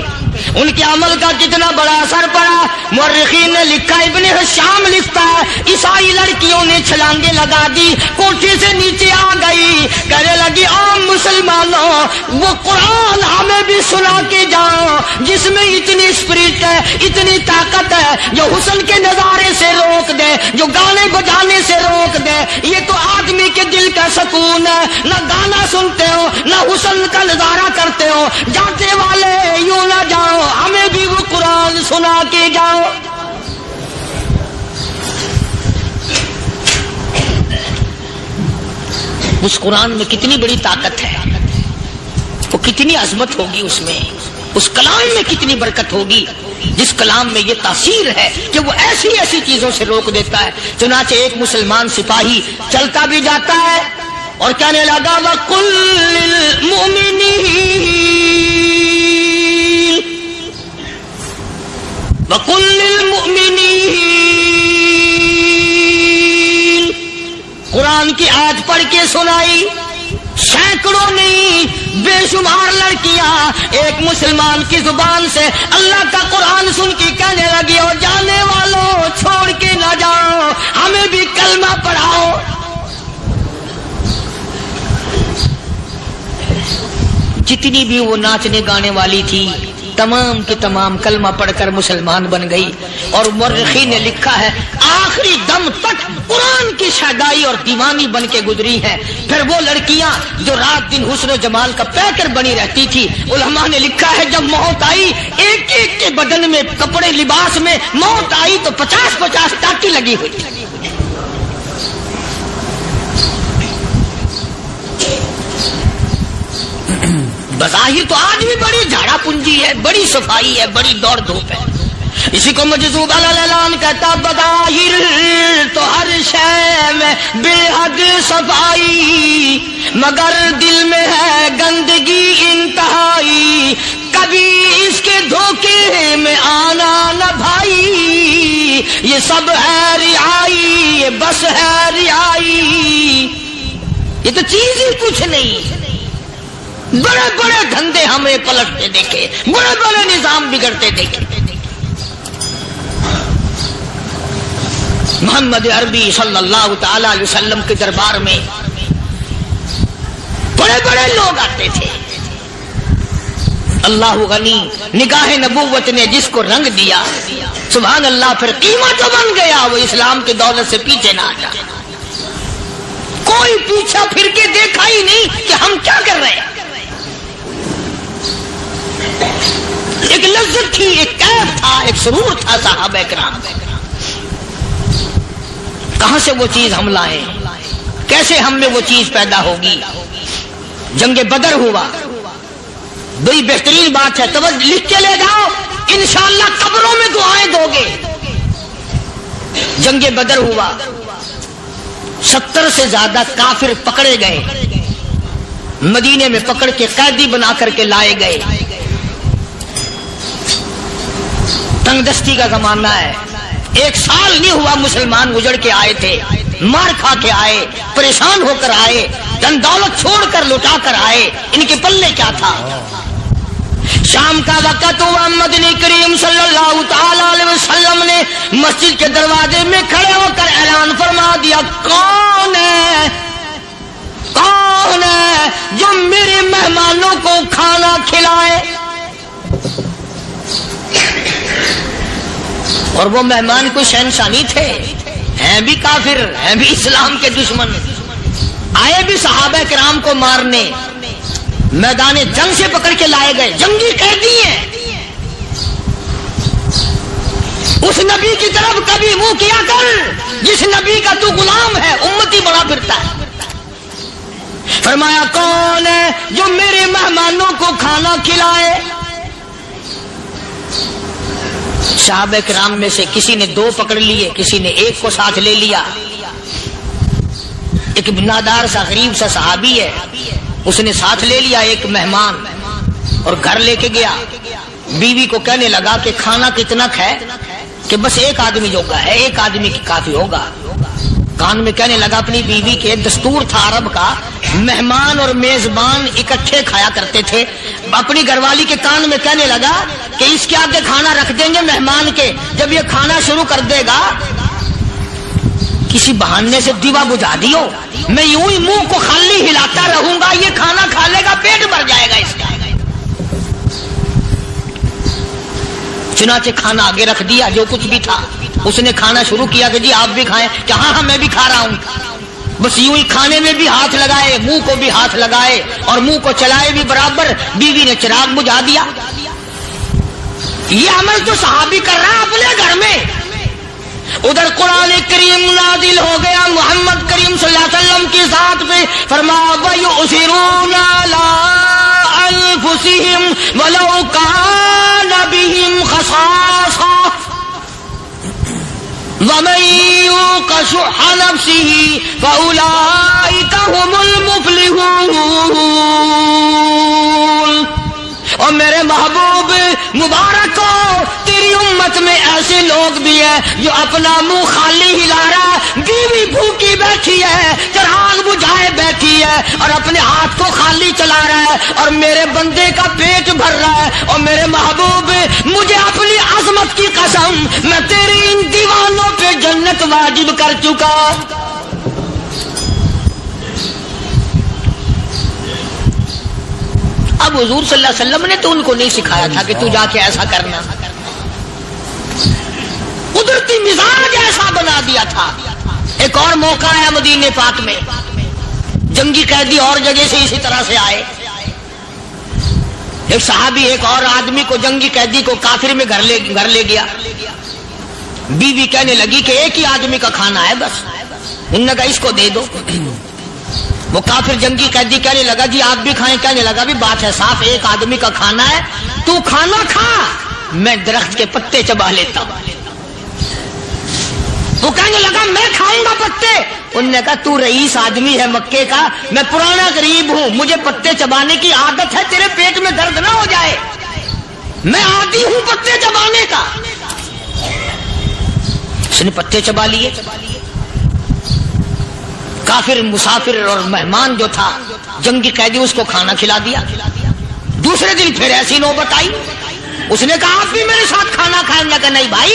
ان کے عمل کا کتنا بڑا اثر پڑا. مورخین نے لکھا، ابن حشام لکھتا ہے عیسائی لڑکیوں نے چھلانگیں لگا دی، کوٹھی سے نیچے آ گئی، کہنے لگی عام مسلمانوں وہ قرآن ہمیں بھی سنا کے جاؤ جس میں اتنی اسپرٹ ہے، اتنی طاقت ہے، جو حسن کے نظارے سے روک دے، جو گانے بجانے سے روک دے. یہ تو آدمی کے دل کا سکون ہے. نہ گانا سنتے ہو، نہ حسن کا نظارہ کرتے ہو. جاتے والے یوں نہ جاؤ، ہمیں بھی وہ قرآن سنا کے جاؤ. اس قرآن میں کتنی بڑی طاقت ہے، وہ کتنی عظمت ہوگی اس میں، اس کلام میں کتنی برکت ہوگی جس کلام میں یہ تاثیر ہے کہ وہ ایسی ایسی چیزوں سے روک دیتا ہے. چنانچہ ایک مسلمان سپاہی چلتا بھی جاتا ہے اور کہنے لگا وَقُلْ لِلْمُؤْمِنِينَ وَقُلْ لِلْمُؤْمِنِينَ. قرآن کی آیت پڑھ کے سنائی. سینکڑوں نہیں بے شمار لڑکیاں ایک مسلمان کی زبان سے اللہ کا قرآن سن کے کہنے لگی اور جانے والوں چھوڑ کے نہ جاؤ، ہمیں بھی کلمہ پڑھاؤ. جتنی بھی وہ ناچنے گانے والی تھی تمام کی تمام کلمہ پڑھ کر مسلمان بن گئی. اور مورخین نے لکھا ہے آخری دم تک قرآن کی شیدائی اور دیوانی بن کے گزری ہیں. پھر وہ لڑکیاں جو رات دن حسن و جمال کا پیکر بنی رہتی تھی، علماء نے لکھا ہے جب موت آئی ایک ایک کے بدن میں کپڑے لباس میں موت آئی تو 50-50 ٹاکی لگی ہوئی. بظاہر تو آج بھی بڑی جھاڑا پنجی ہے، بڑی صفائی ہے، بڑی دوڑ دھوپ ہے. اسی کو مجذوب الاعلان کہتا بظاہر تو ہر شے میں بے حد صفائی، مگر دل میں ہے گندگی انتہائی. کبھی اس کے دھوکے میں آنا نہ بھائی، یہ سب ہے رعائی، یہ بس ہے رعائی. یہ تو چیز ہی کچھ نہیں. بڑے بڑے دھندے ہمیں پلٹتے دیکھے، بڑے بڑے نظام بگڑتے دیکھے. محمد عربی صلی اللہ تعالی علیہ وسلم کے دربار میں بڑے بڑے لوگ آتے تھے. اللہ غنی نگاہ نبوت نے جس کو رنگ دیا سبحان اللہ، پھر قیمت بن گیا. وہ اسلام کی دولت سے پیچھے نہ ہٹا. کوئی پیچھا پھر کے دیکھا ہی نہیں کہ ہم کیا کر رہے ہیں. ایک لذت تھی، ایک کیف تھا، ایک سرور تھا صحابہ کرام. کہاں سے وہ چیز ہم لائیں؟ کیسے ہم میں وہ چیز پیدا ہوگی؟ جنگ بدر ہوا، بڑی بہترین بات ہے، توجہ لکھ کے لے جاؤ، انشاءاللہ قبروں میں دعائیں دو گے. جنگ بدر ہوا، 70 سے زیادہ کافر پکڑے گئے، مدینے میں پکڑ کے قیدی بنا کر کے لائے گئے. تنگ دستی کا زمانہ ہے، 1 سال نہیں ہوا مسلمان گزر کے آئے تھے، مار کھا کے آئے، پریشان ہو کر آئے، دن دولت چھوڑ کر لوٹا کر آئے. ان کے پلے کیا تھا؟ شام کا وقت ہوا، مدنی کریم صلی اللہ تعالی علیہ وسلم نے مسجد کے دروازے میں کھڑے ہو کر اعلان فرما دیا کون ہے، کون ہے جو میرے مہمانوں کو کھانا کھلائے. اور وہ مہمان کوئی شہنشاہ نہیں تھے، ہیں بھی کافر، ہیں بھی اسلام کے دشمن. آئے بھی صحابہ کرام کو مارنے، میدان جنگ سے پکڑ کے لائے گئے، جنگی قیدی ہیں. اس نبی کی طرف کبھی منہ کیا کر جس نبی کا تو غلام ہے، امتی بڑا پھرتا ہے. فرمایا کون ہے جو میرے مہمانوں کو کھانا کھلائے؟ صحابہ کرام میں سے کسی نے 2 پکڑ لیے، کسی نے 1 کو ساتھ لے لیا. ایک بنادار سا غریب سا صحابی ہے، اس نے ساتھ لے لیا ایک مہمان اور گھر لے کے گیا. بیوی کو کہنے لگا کہ کھانا کتنا ہے؟ کہ بس 1 آدمی جوگا ہے، 1 آدمی کی کافی ہوگا. کان میں کہنے لگا اپنی بیوی کے، دستور تھا عرب کا، مہمان اور میزبان اکٹھے کھایا کرتے تھے. اپنی گھر والی کے کان میں کہنے لگا کہ اس کے آگے کھانا رکھ دیں گے مہمان کے، جب یہ کھانا شروع کر دے گا کسی بہانے سے دیوا بجھا دیو، میں یوں ہی منہ کو خالی ہلاتا رہوں گا، یہ کھانا کھا لے گا، پیٹ بھر جائے گا اس کا. چنانچہ کھانا آگے رکھ دیا، جو کچھ بھی تھا. اس نے کھانا شروع کیا کہ جی آپ بھی کھائیں، کہ ہاں میں بھی کھا رہا ہوں. بس یوں ہی کھانے میں بھی ہاتھ لگائے، منہ کو بھی ہاتھ لگائے اور منہ کو چلائے بھی برابر. بیوی نے چراغ بجھا دیا. یہ عمل تو صحابی کر رہا اپنے گھر میں. ادھر قرآن کریم نازل ہو گیا محمد کریم صلی اللہ علیہ وسلم کی ذات پہ. فرمایا وَيُؤْثِرُونَ عَلَىٰ أَنفُسِهِمْ وَلَوْ كَانَ بِهِمْ خَصَاصَةٌ وَمَن يُوقَ شُحَّ نَفْسِهِ فَأُولَٰئِكَ هُمُ الْمُفْلِحُونَ. اور میرے محبوب مبارک کو تیری امت میں ایسے لوگ بھی ہیں جو اپنا منہ خالی ہلا رہا ہے، بیوی بھوکی بیٹھی ہے، چراغ بجھائے بیٹھی ہے اور اپنے ہاتھ کو خالی چلا رہا ہے اور میرے بندے کا پیٹ بھر رہا ہے. اور میرے محبوب مجھے اپنی عظمت کی قسم، میں تیرے ان دیوانوں پہ جنت واجب کر چکا. اب حضور صلی اللہ علیہ وسلم نے تو ان کو نہیں سکھایا تھا کہ تو جا کے ایسا کرنا، قدرتی مزاج ایسا بنا دیا تھا. ایک اور موقع ہے مدینے پاک میں، جنگی قیدی اور جگہ سے اسی طرح سے آئے. ایک صحابی ایک اور آدمی کو، جنگی قیدی کو کافر میں گھر لے گیا. بیوی کہنے لگی کہ 1 ہی آدمی کا کھانا ہے بس. انہوں نے کہا اس کو دے دو. وہ کافر جنگی قیدی کہنے لگا جی آپ بھی کھائیں. کہنے لگا بھی بات ہے صاف، 1 آدمی کا کھانا ہے، تو کھانا کھا، میں درخت کے پتے چبا لیتا ہوں. وہ کہنے لگا میں کھاؤں گا پتے. انہوں نے کہا تو رئیس آدمی ہے مکے کا، میں پرانا غریب ہوں، مجھے پتے چبانے کی عادت ہے، تیرے پیٹ میں درد نہ ہو جائے، میں عادی ہوں پتے چبانے کا. اس نے پتے چبا لیے. کافر مسافر اور مہمان جو تھا جنگی قیدی، اس کو کھانا کھلا دیا. دوسرے دن پھر ایسی نوبت آئی. اس نے کہا آپ بھی میرے ساتھ کھانا کھائیں گے؟ کہ نہیں بھائی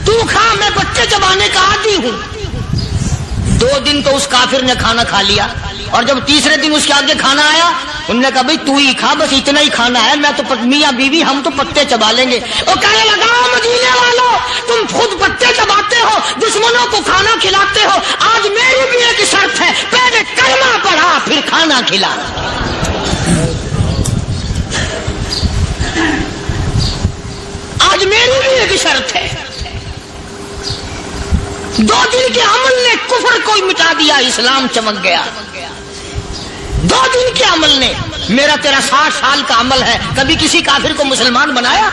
تو کھا، میں بچے چبانے کا عادی ہوں. 2 دن تو اس کافر نے کھانا کھا لیا اور جب تیسرے دن اس کے آگے کھانا آیا انہوں نے کہا بھائی تو ہی کھا، بس اتنا ہی کھانا ہے، میں تو میاں بیوی ہم تو پتے چبا لیں گے. اور کہنے لگا مدینے والوں تم خود پتے چباتے ہو، دشمنوں کو کھانا کھلاتے ہو، آج میری بھی ایک شرط ہے، پہلے کلمہ پڑھا پھر کھانا کھلا. آج میری بھی ایک شرط ہے. 2 دن کے عمل نے کفر کو مٹا دیا، اسلام چمک گیا. 2 دن کے عمل نے. میرا تیرا 60 سال کا عمل ہے، کبھی کسی کافر کو مسلمان بنایا؟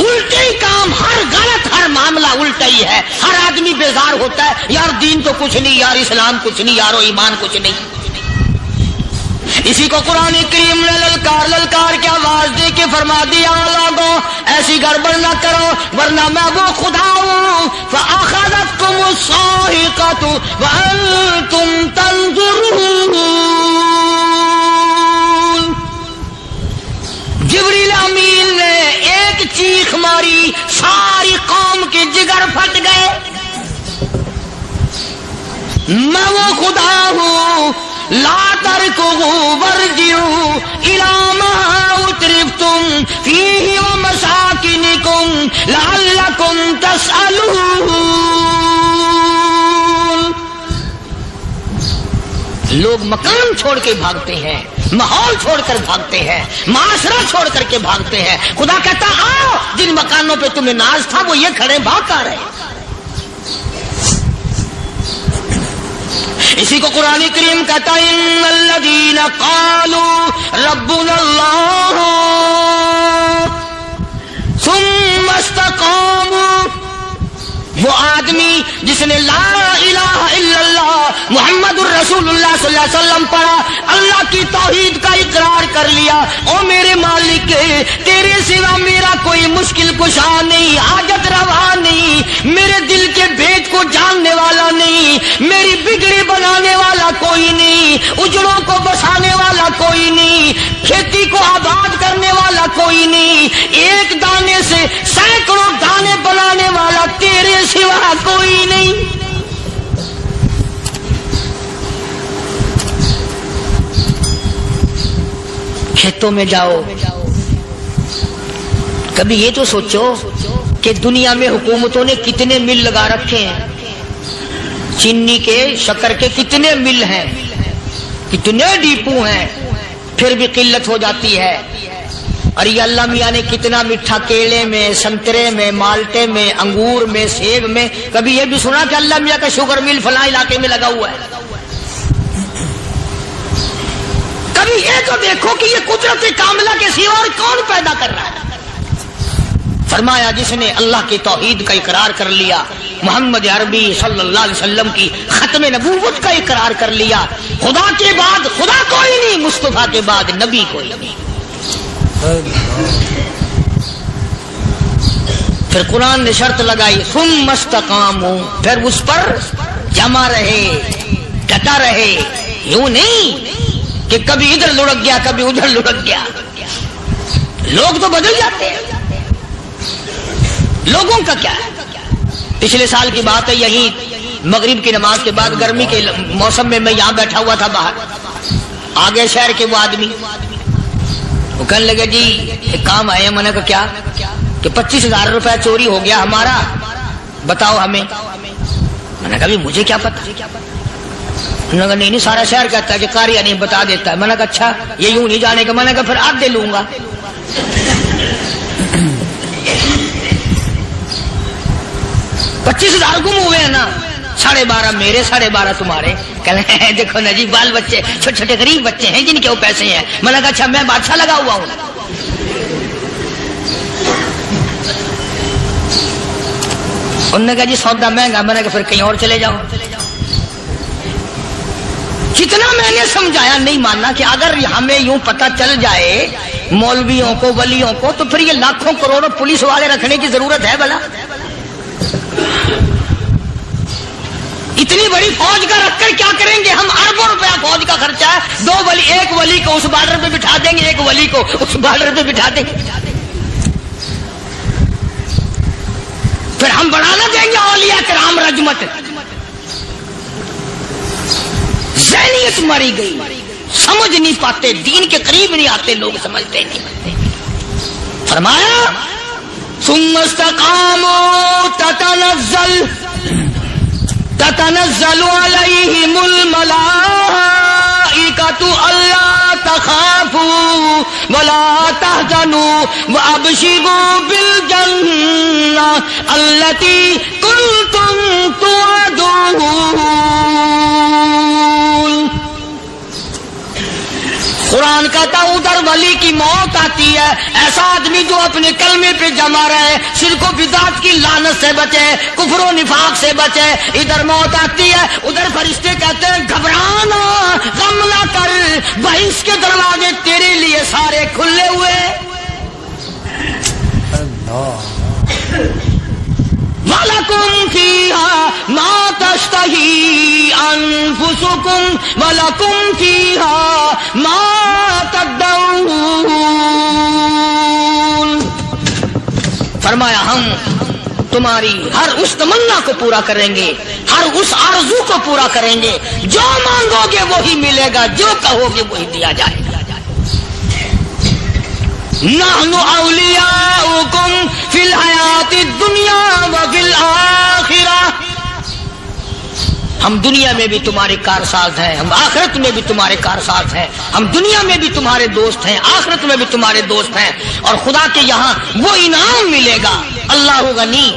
الٹے ہی کام، ہر غلط، ہر معاملہ الٹا ہی ہے. ہر آدمی بیزار ہوتا ہے، یار دین تو کچھ نہیں، یار اسلام کچھ نہیں، یارو ایمان کچھ نہیں. اسی کو قرآن کریم نے للکار کے آواز دے کے فرما دیا لوگوں ایسی گڑبڑ نہ کرو ورنہ میں وہ خدا ہوں. فأخذتكم الصاعقة وأنتم تنظرون. جبریل امین نے ایک چیخ ماری، ساری قوم کے جگر پھٹ گئے. میں وہ خدا ہوں. لا تركضوا وارجعوا إلى ما أترفتم فيه ومساكنكم لعلكم تسألون. لوگ مکان چھوڑ کے بھاگتے ہیں، ماحول چھوڑ کر بھاگتے ہیں، معاشرہ چھوڑ کر کے بھاگتے ہیں. خدا کہتا آؤ جن مکانوں پہ تمہیں ناز تھا وہ یہ کھڑے بھاگ کر رہے. اسی کو قرآن کریم کہتا ہے ان الذین قالوا ربنا اللہ ثم استقاموا، وہ آدمی جس نے لا الہ الا اللہ محمد الرسول اللہ صلی اللہ علیہ وسلم پڑھا، اللہ کی توحید کا اقرار کر لیا. او میرے مالک تیرے سوا میرا کوئی مشکل کشا نہیں، حاجت روا نہیں، میرے دل کے بھید کو جاننے والا نہیں، میری بگڑی بنانے والا کوئی نہیں، اجڑوں کو بسانے والا کوئی نہیں، کھیتی کو آباد کرنے والا کوئی نہیں، ایک دانے سے سینکڑوں دانے بنانے والا تیرے سوا کوئی نہیں. کھیتوں میں جاؤ، کبھی یہ تو سوچو کہ دنیا میں حکومتوں نے کتنے مل لگا رکھے ہیں، چینی کے شکر کے کتنے مل ہیں، کتنے ڈیپو ہیں، پھر بھی قلت ہو جاتی ہے. اور یہ اللہ میاں نے کتنا میٹھا کیلے میں، سنترے میں، مالٹے میں، انگور میں، سیب میں. کبھی یہ بھی سنا کہ اللہ میاں کا شوگر مل فلاں علاقے میں لگا ہوا ہے؟ کبھی یہ تو دیکھو کہ یہ قدرت کاملہ کے سوا اور کون پیدا کر رہا ہے. فرمایا جس نے اللہ کی توحید کا اقرار کر لیا، محمد عربی صلی اللہ علیہ وسلم کی ختم نبوت کا اقرار کر لیا، خدا کے بعد خدا کوئی نہیں، مصطفیٰ کے بعد نبی کوئی نہیں. پھر قرآن نے شرط لگائی ثم استقاموا، پھر اس پر جمع رہے، ڈٹا رہے. یوں نہیں کہ کبھی ادھر لڑک گیا کبھی ادھر لڑک گیا. لوگ تو بدل جاتے ہیں، لوگوں کا کیا ہے. پچھلے سال کی بات ہے، یہی مغرب کی نماز کے بعد گرمی کے موسم میں یہاں بیٹھا ہوا تھا باہر، آگے شہر کے وہ آدمی وہ کہنے لگے جی ایک کام آئے. میں نے کہا کیا؟ کہ 25,000 روپے چوری ہو گیا ہمارا، بتاؤ ہمیں. میں نے کہا مجھے کیا پتا. انہوں نے کہا نہیں سارا شہر کہتا ہے کہ کاریا نہیں بتا دیتا ہے. میں نے کہا اچھا یہ یوں نہیں جانے کا. میں نے کہا پھر آدھے لوں گا. 25,000 گم ہوئے ہیں نا، 12.5 میرے 12.5 تمہارے. کہنے دیکھو نا جی بال بچے چھوٹے چھوٹے غریب بچے ہیں جن کے وہ پیسے ہیں. میں نے کہا اچھا میں بادشاہ لگا ہوا ہوں. انہوں نے کہا جی سودا مہنگا. میں نے کہا پھر کہیں اور چلے جاؤ. کتنا میں نے سمجھایا نہیں ماننا کہ اگر ہمیں یوں پتہ چل جائے مولویوں کو ولیوں کو تو پھر یہ لاکھوں کروڑوں پولیس والے رکھنے کی ضرورت ہے بھلا؟ اتنی بڑی فوج کا رکھ کر کیا کریں گے ہم؟ اربوں روپیہ فوج کا خرچہ ہے. 2 ولی، ایک ولی کو اس بارڈر پہ بٹھا دیں گے، ایک ولی کو اس بارڈر پہ بٹھا دیں گے. پھر ہم بڑھانا دیں گے اولیاء کرام رجمت. ذہنیت ماری گئی، سمجھ نہیں پاتے، دین کے قریب نہیں آتے لوگ، سمجھتے نہیں. فرمایا ثم استقاموا تتنزل علیہم الملائکۃ الا تخافوا ولا تحزنوا وابشروا بالجنہ التی کنتم توعدون. قرآن کہتا ادھر ولی کی موت آتی ہے، ایسا آدمی جو اپنے کلمے پہ جمع رہے، شرک و بدعت کی لعنت سے بچے، کفر و نفاق سے بچے. ادھر موت آتی ہے، ادھر فرشتے کہتے ہیں گھبرانا، غم نہ کر، بہشت کے دروازے تیرے لیے سارے کھلے ہوئے. وَلَكُمْ فِيهَا مَا تَشْتَهِي أَنفُسُكُمْ وَلَكُمْ فِيهَا مَا تَدَّعُونَ. فرمایا ہم تمہاری ہر اس تمنا کو پورا کریں گے، ہر اس آرزو کو پورا کریں گے. جو مانگو گے وہی ملے گا، جو کہو گے وہی دیا جائے گا. نحن اولیاؤکم فی الحیات الدنیا وفی الآخرہ. ہم دنیا میں بھی تمہارے کارساز ہیں، ہم آخرت میں بھی تمہارے کارساز ہیں، ہم دنیا میں بھی تمہارے دوست ہیں، آخرت میں بھی تمہارے دوست ہیں، اور خدا کے یہاں وہ انعام ملے گا۔ اللہ غنی،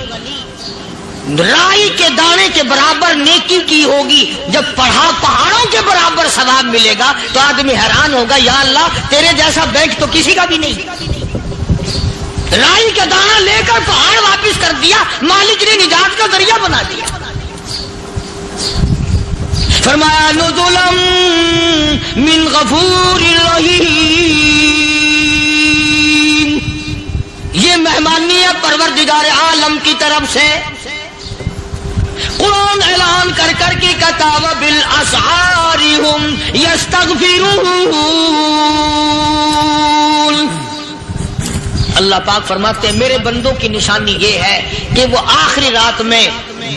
رائی کے دانے کے برابر نیکی کی ہوگی، جب پہاڑوں کے برابر ثواب ملے گا تو آدمی حیران ہوگا، یا اللہ تیرے جیسا بینک تو کسی کا بھی نہیں۔ رائی کا دانہ لے کر پہاڑ واپس کر دیا، مالک نے نجات کا ذریعہ بنا دیا۔ فرمایا نزلا من غفور رحیم، یہ مہمانی ہے پروردگار عالم کی طرف سے۔ قرآن اعلان کر کر کے کہتا وبالاسحار هم یستغفرون، اللہ پاک فرماتے ہیں میرے بندوں کی نشانی یہ ہے کہ وہ آخری رات میں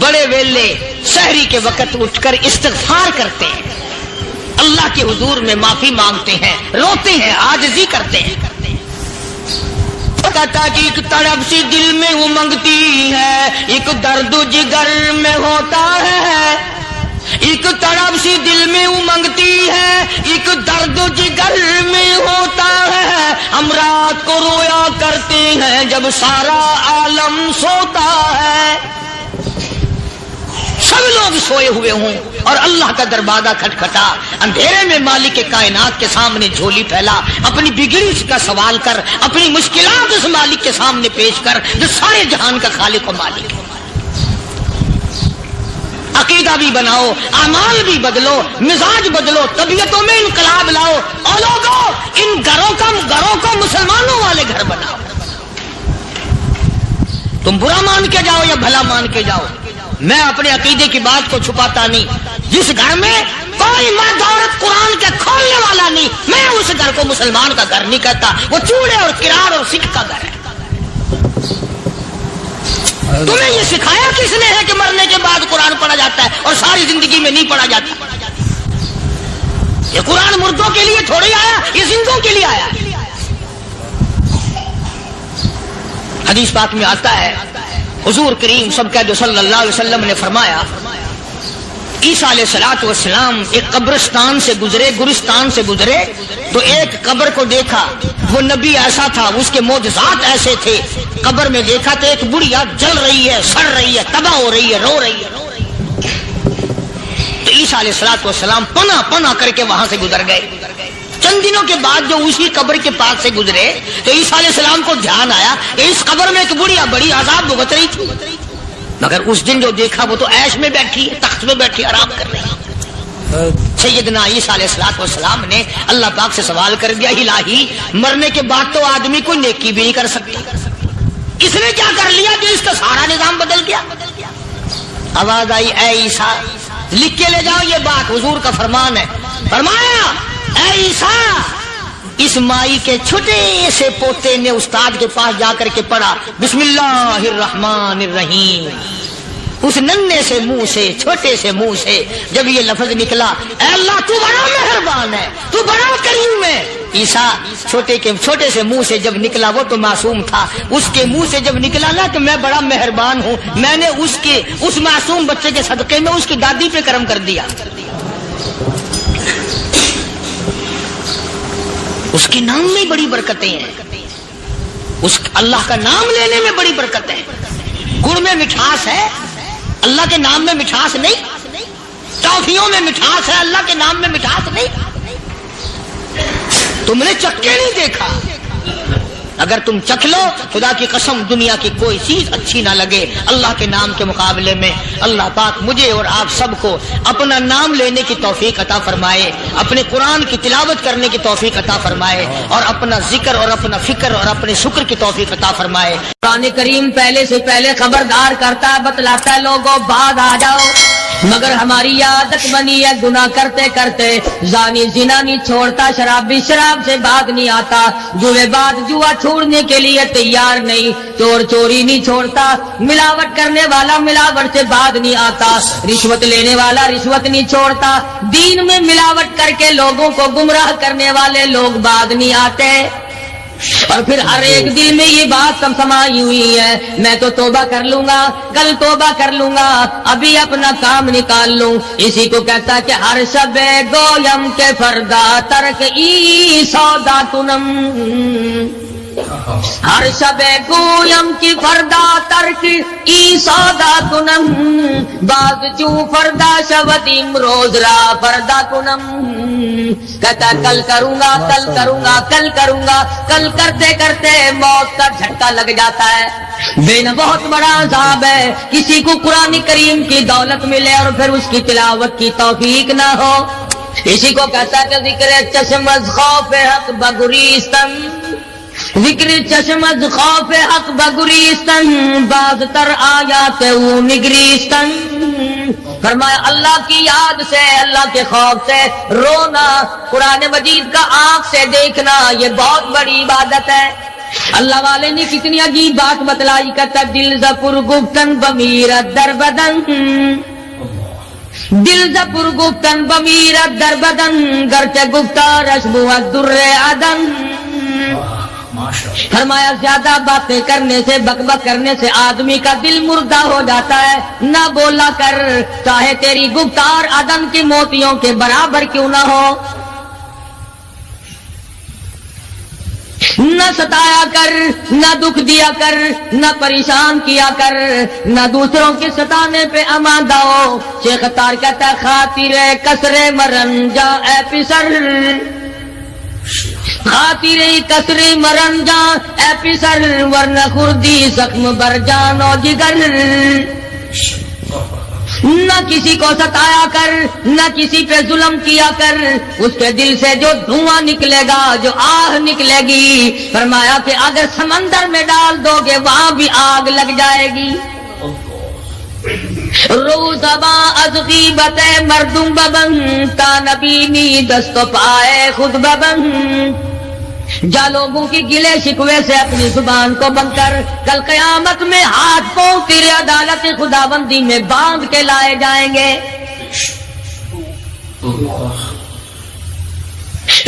بڑے ویلے سحری کے وقت اٹھ کر استغفار کرتے ہیں، اللہ کے حضور میں معافی مانگتے ہیں، روتے ہیں، عاجزی کرتے ہیں۔ کہتا کہ ایک تڑپ سی دل میں امنگتی ہے، ایک درد جگر میں ہوتا ہے، ایک تڑپ سی دل میں امنگتی ہے، ایک درد جگر میں ہوتا ہے، ہم رات کو رویا کرتے ہیں جب سارا عالم سوتا ہے۔ سب لوگ سوئے ہوئے ہوں اور اللہ کا دروازہ کھٹکھٹا، اندھیرے میں مالک کائنات کے سامنے جھولی پھیلا، اپنی بگڑی کا سوال کر، اپنی مشکلات اس مالک کے سامنے پیش کر جو سارے جہان کا خالق و مالک ہے۔ عقیدہ بھی بناؤ، اعمال بھی بدلو، مزاج بدلو، طبیعتوں میں انقلاب لاؤ، اور لوگوں ان گھروں کو مسلمانوں والے گھر بناؤ۔ تم برا مان کے جاؤ یا بھلا مان کے جاؤ، میں اپنے عقیدے کی بات کو چھپاتا نہیں۔ جس گھر میں کوئی مرد عورت قرآن کے کھولنے والا نہیں، میں اس گھر کو مسلمان کا گھر نہیں کہتا، وہ چوڑے اور کرار اور سکھ کا گھر ہے۔ تمہیں یہ سکھایا کس نے ہے کہ مرنے کے بعد قرآن پڑھا جاتا ہے اور ساری زندگی میں نہیں پڑھا جاتا؟ یہ قرآن مردوں کے لیے تھوڑی آیا، یہ زندوں کے لیے آیا۔ حدیث پاک میں آتا ہے حضور کریم سب کہہ دو صلی اللہ علیہ وسلم نے فرمایا عیسیٰ علیہ الصلوۃ والسلام ایک قبرستان سے گزرے، گورستان سے گزرے تو ایک قبر کو دیکھا، وہ نبی ایسا تھا، اس کے معجزات ایسے تھے۔ قبر میں دیکھا تو ایک بڑھیا جل رہی ہے، سڑ رہی ہے، تباہ ہو رہی ہے، رو رہی ہے۔ تو عیسیٰ علیہ الصلوۃ والسلام پناہ کر کے وہاں سے گزر گئے۔ چند دنوں کے بعد جو اسی قبر کے پاس سے گزرے تو عیسیٰ علیہ السلام کو دھیان آیا کہ اس قبر میں ایک بڑھیا بڑی عذاب بھگت رہی تھی، مگر اس دن جو دیکھا وہ تو عیش میں بیٹھی ہے، تخت میں بیٹھی آرام کر رہی ہے۔ سیدنا عیسیٰ علیہ الصلوۃ والسلام نے اللہ پاک سے سوال کر دیا، الہی مرنے کے بعد تو آدمی کوئی نیکی بھی نہیں کر سکتا، اس نے کیا کر لیا جو اس کا سارا نظام بدل گیا؟ آواز آئی اے عیسیٰ لکھ کے لے جاؤ یہ بات، حضور کا فرمان ہے۔ فرمایا اے عیسیٰ، اس مائی کے چھوٹے سے پوتے نے استاد کے پاس جا کر کے پڑھا بسم اللہ الرحمن الرحیم، اس ننھے سے منہ سے، چھوٹے سے منہ سے جب یہ لفظ نکلا، اے اللہ تو بڑا مہربان ہے، تو بڑا کریم ہے۔ عیسیٰ چھوٹے سے منہ سے جب نکلا، وہ تو معصوم تھا، اس کے منہ سے جب نکلا نا کہ میں بڑا مہربان ہوں، میں نے اس معصوم بچے کے صدقے میں اس کی دادی پہ کرم کر دیا۔ اس کے نام میں بڑی برکتیں ہیں، اس اللہ کا نام لینے میں بڑی برکتیں ہیں۔ گڑ میں مٹھاس ہے، اللہ کے نام میں مٹھاس نہیں۔ ٹافیوں میں مٹھاس ہے، اللہ کے نام میں مٹھاس نہیں۔ تم نے چکھ کے نہیں دیکھا، اگر تم چکھ لو خدا کی قسم دنیا کی کوئی چیز اچھی نہ لگے اللہ کے نام کے مقابلے میں۔ اللہ پاک مجھے اور آپ سب کو اپنا نام لینے کی توفیق عطا فرمائے، اپنے قرآن کی تلاوت کرنے کی توفیق عطا فرمائے، اور اپنا ذکر اور اپنا فکر اور اپنے شکر کی توفیق عطا فرمائے۔ قرآن کریم پہلے سے پہلے خبردار کرتا ہے، بتلاتا ہے لوگوں بعد آ جاؤ، مگر ہماری عادت بنی ہے گناہ کرتے کرتے زانی زنا نہیں چھوڑتا، شرابی شراب سے بعد نہیں آتا، جوئے بعد جوا چھوڑنے کے لیے تیار نہیں، چور چوری نہیں چھوڑتا، ملاوٹ کرنے والا ملاوٹ سے بعد نہیں آتا، رشوت لینے والا رشوت نہیں چھوڑتا، دین میں ملاوٹ کر کے لوگوں کو گمراہ کرنے والے لوگ بعد نہیں آتے۔ اور پھر ہر ایک دل میں یہ بات کم سمائی ہوئی ہے، میں تو توبہ کر لوں گا، کل توبہ کر لوں گا، ابھی اپنا کام نکال لوں. اسی کو کہتا کہ ہر شب گویم کے فردا ترک ای سودا کنم، ہر شب گویم کی فردا ترک ای سودا کنم، باز چو فردا شودیم روز را فردا کنم. کہتا کل کروں گا، کل کروں گا، کل کروں گا، کل کرتے کرتے موت کا جھٹکا لگ جاتا ہے. بین بہت بڑا عذاب ہے کسی کو قرآن کریم کی دولت ملے اور پھر اس کی تلاوت کی توفیق نہ ہو. اسی کو کہتا ہے کہ ذکر چشم از خوف حق بگریستن، ذکر چشم از خوف حق بگریستن، باز تر آیات او نگریستن. فرمایا اللہ کی یاد سے، اللہ کے خوف سے رونا، قرآن مجید کا آنکھ سے دیکھنا، یہ بہت بڑی عبادت ہے. اللہ والے نے کتنی عجیب بات بتلائی. کہتا دل زپر گفتن بمیرت در بدن، دل زپر گفتن بمیرت در بدن، گرچہ گفتارش بود در عدن. فرمایا زیادہ باتیں کرنے سے، بک بک کرنے سے آدمی کا دل مردہ ہو جاتا ہے. نہ بولا کر، چاہے تیری گفتار عدن کی موتیوں کے برابر کیوں نہ ہو. نہ ستایا کر، نہ دکھ دیا کر، نہ پریشان کیا کر، نہ دوسروں کے ستانے پہ آمادہ ہو. شیخ تار کہتا ہے خاطر کسر مرن جا اے پسر، خاطر کسر مرن جا اے پسر، ورنہ خردی زخم بر جان و جگر. نہ کسی کو ستایا کر، نہ کسی پہ ظلم کیا کر، اس کے دل سے جو دھواں نکلے گا، جو آہ نکلے گی، فرمایا کہ اگر سمندر میں ڈال دو گے وہاں بھی آگ لگ جائے گی. روزبا از غیبت مردم ببن، تا نبینی دست پائے خود ببن. جا لوگوں کی گلے شکوے سے اپنی زبان کو بند کر، کل قیامت میں ہاتھ کو تیرے عدالت خدا بندی میں باندھ کے لائے جائیں گے.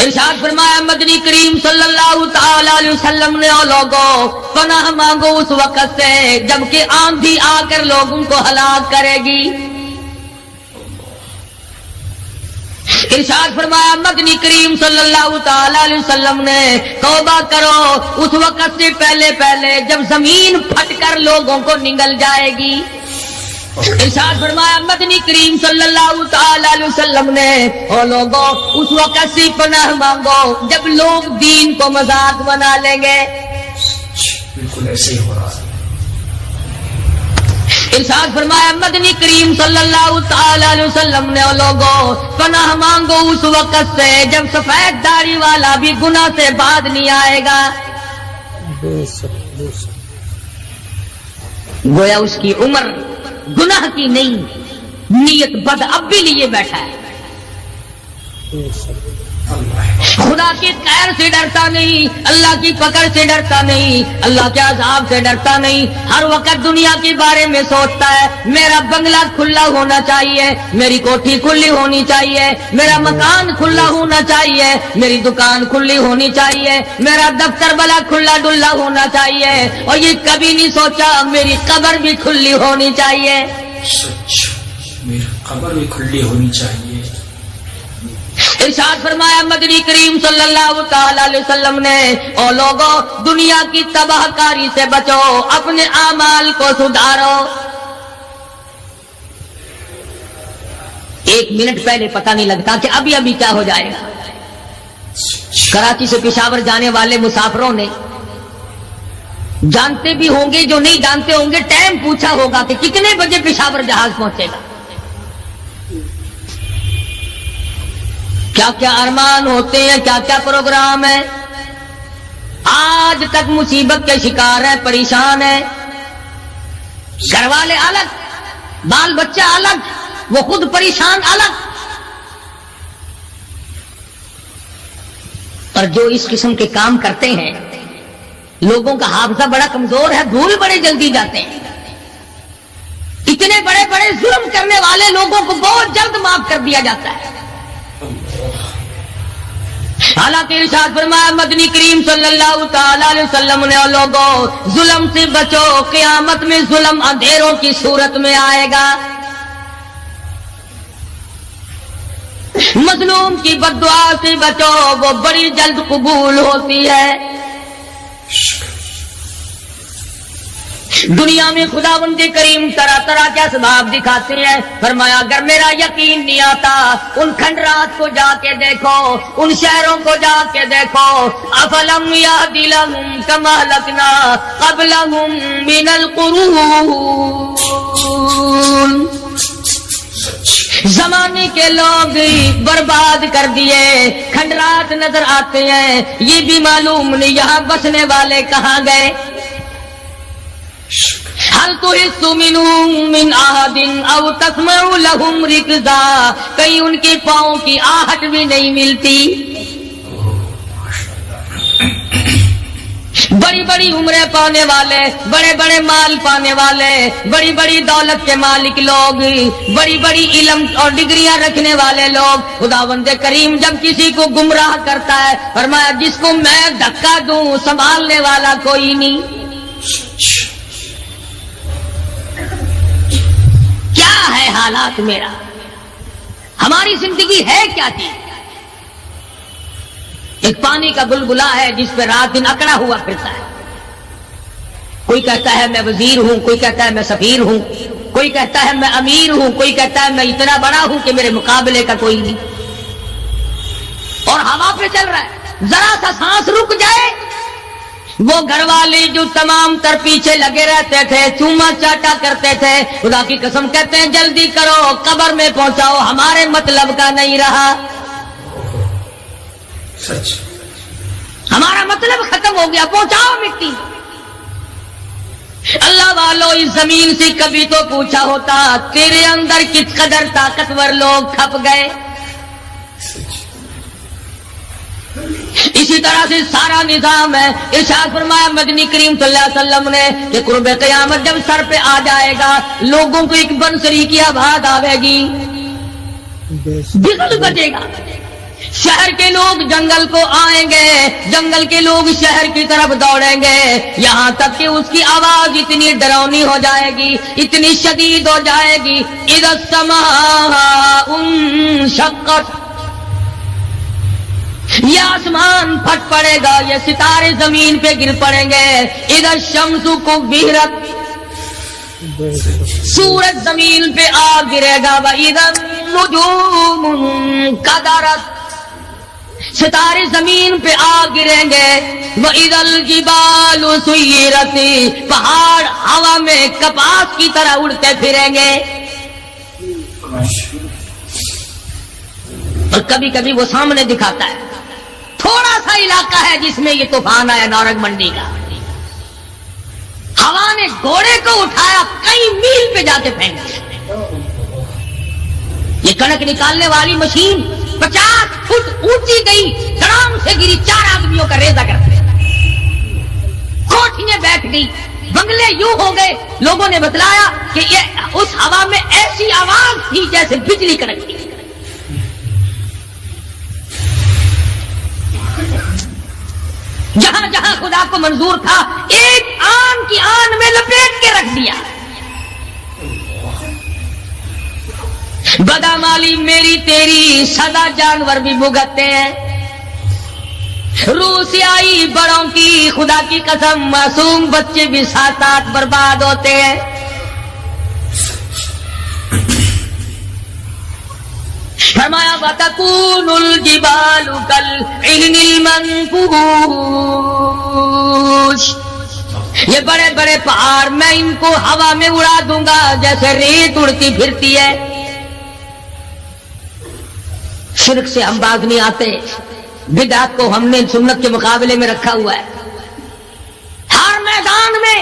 ارشاد فرمایا مدنی کریم صلی اللہ تعالی علیہ وسلم نے، او لوگوں پناہ مانگو اس وقت سے جبکہ آندھی آ کر لوگوں کو ہلاک کرے گی. ارشاد فرمایا مدنی کریم صلی اللہ تعالی علیہ وسلم نے، توبہ کرو اس وقت سے پہلے پہلے جب زمین پھٹ کر لوگوں کو نگل جائے گی. ارشاد فرمایا مدنی کریم صلی اللہ تعالی علیہ وسلم نے، او لوگوں اس وقت سے پناہ مانگو جب لوگ دین کو مذاق بنا لیں گے. بالکل ایسے ہی ہو رہا ہے. ارشاد فرمایا مدنی کریم صلی اللہ تعالی علیہ وسلم نے، او لوگوں پناہ مانگو اس وقت سے جب سفید داڑھی والا بھی گناہ سے بعد نہیں آئے گا. گویا اس کی عمر گناہ کی نہیں، نیت بد اب بھی لیے بیٹھا ہے. خدا کی قہر سے ڈرتا نہیں، اللہ کی پکڑ سے ڈرتا نہیں، اللہ کے عذاب سے ڈرتا نہیں. ہر وقت دنیا کے بارے میں سوچتا ہے میرا بنگلہ کھلا ہونا چاہیے، میری کوٹھی کھلی ہونی چاہیے، میرا مکان کھلا ہونا چاہیے، میری دکان کھلی ہونی چاہیے، میرا دفتر بلا کھلا ڈلا ہونا چاہیے. اور یہ کبھی نہیں سوچا میری قبر بھی کھلی ہونی چاہیے. سچ میری قبر بھی کھلی ہونی چاہیے. ارشاد فرمایا مدنی کریم صلی اللہ تعالی علیہ وسلم نے، او لوگوں دنیا کی تباہ کاری سے بچو، اپنے اعمال کو سدھارو. ایک منٹ پہلے پتہ نہیں لگتا کہ ابھی ابھی کیا ہو جائے گا. کراچی سے پشاور جانے والے مسافروں نے جانتے بھی ہوں گے، جو نہیں جانتے ہوں گے ٹائم پوچھا ہوگا کہ کتنے بجے پشاور جہاز پہنچے گا. کیا کیا ارمان ہوتے ہیں، کیا کیا پروگرام ہے. آج تک مصیبت کے شکار ہیں، پریشان ہیں. گھر والے الگ، بال بچہ الگ، وہ خود پریشان الگ. اور جو اس قسم کے کام کرتے ہیں لوگوں کا حافظہ بڑا کمزور ہے، بھول بڑے جلدی جاتے ہیں. اتنے بڑے بڑے ظلم کرنے والے لوگوں کو بہت جلد معاف کر دیا جاتا ہے. حالانکہ ارشاد فرمایا مدنی کریم صلی اللہ تعالی علیہ وسلم نے لوگوں ظلم سے بچو، قیامت میں ظلم اندھیروں کی صورت میں آئے گا، مظلوم کی بد دعا سے بچو، وہ بڑی جلد قبول ہوتی ہے۔ دنیا میں خداوند کریم طرح طرح کے اسباب دکھاتے ہیں، فرمایا اگر میرا یقین نہیں آتا ان کھنڈرات کو جا کے دیکھو، ان شہروں کو جا کے دیکھو، افلم یہد لہم کما اہلکنا قبلہم من القرون، زمانے کے لوگ برباد کر دیے، کھنڈرات نظر آتے ہیں، یہ بھی معلوم نہیں یہاں بسنے والے کہاں گئے۔ حل تحس منهم من احد او تسمع لهم رکزا، کہیں ان کے پاؤں کی آہٹ بھی نہیں ملتی۔ بڑی بڑی عمریں پانے والے، بڑے بڑے مال پانے والے، بڑی بڑی دولت کے مالک لوگ، بڑی بڑی علم اور ڈگریاں رکھنے والے لوگ، خداوند کریم جب کسی کو گمراہ کرتا ہے فرمایا جس کو میں دھکا دوں سنبھالنے والا کوئی نہیں۔ کیا ہے حالات میرا، ہماری زندگی ہے کیا چیز؟ ایک پانی کا بلبلا ہے جس پہ رات دن اکڑا ہوا پھرتا ہے، کوئی کہتا ہے میں وزیر ہوں، کوئی کہتا ہے میں سفیر ہوں، کوئی کہتا ہے میں امیر ہوں، کوئی کہتا ہے میں اتنا بڑا ہوں کہ میرے مقابلے کا کوئی نہیں، اور ہوا پہ چل رہا ہے۔ ذرا سا سانس رک جائے، وہ گھر والے جو تمام تر پیچھے لگے رہتے تھے، چوما چاٹا کرتے تھے، خدا کی قسم کہتے ہیں جلدی کرو قبر میں پہنچاؤ، ہمارے مطلب کا نہیں رہا، سچ ہمارا مطلب ختم ہو گیا، پہنچاؤ مٹی۔ اللہ والو اس زمین سے کبھی تو پوچھا ہوتا تیرے اندر کس قدر طاقتور لوگ کھپ گئے۔ اسی طرح سے سارا نظام ہے۔ ارشاد فرمایا مدنی کریم صلی اللہ علیہ وسلم نے کہ قرب قیامت جب سر پہ آ جائے گا لوگوں کو ایک بنسری کی آواز آئے گی، بگل بجے گا، شہر کے لوگ جنگل کو آئیں گے، جنگل کے لوگ شہر کی طرف دوڑیں گے، یہاں تک کہ اس کی آواز اتنی ڈراؤنی ہو جائے گی، اتنی شدید ہو جائے گی، اذا السماء انشقت، یہ آسمان پھٹ پڑے گا، یہ ستارے زمین پہ گر پڑیں گے، اذا الشمس کورت، سورج زمین پہ آ گرے گا، وَإِذَا النُّجُومُ انْكَدَرَتْ، ستارے زمین پہ آ گریں گے، وَإِذَا الْجِبَالُ سُيِّرَتْ، پہاڑ ہوا میں کپاس کی طرح اڑتے پھریں گے۔ اور کبھی کبھی وہ سامنے دکھاتا ہے تھوڑا سا علاقہ ہے جس میں یہ طوفان آیا نورنگ منڈی کا، ہوا نے گھوڑے کو اٹھایا کئی میل پہ جا کے پھینک دیا، یہ کڑک نکالنے والی مشین 50 فٹ اونچی گئی، دڑام سے گری، 4 آدمیوں کا ریزہ کرتے، کوٹھیاں بیٹھ گئی، بنگلے یوں ہو گئے۔ لوگوں نے بتلایا کہ یہ اس ہوا میں ایسی آواز تھی جیسے بجلی کڑکتی۔ جہاں جہاں خدا کو منظور تھا ایک آن کی آن میں لپیٹ کے رکھ دیا۔ بدامالی میری تیری سدا جانور بھی بھگتتے ہیں، روح سے آئی بڑوں کی خدا کی قسم معصوم بچے بھی ساتھ ساتھ برباد ہوتے ہیں۔ فرمایا وَتَكُونُ الْجِبَالُ كَالْعِهْنِ الْمَنفُوشِ، یہ بڑے بڑے پہاڑ میں ان کو ہوا میں اڑا دوں گا جیسے ریت اڑتی پھرتی ہے۔ شرک سے ہم باز نہیں آتے، بدعت کو ہم نے سنت کے مقابلے میں رکھا ہوا ہے۔ ہر میدان میں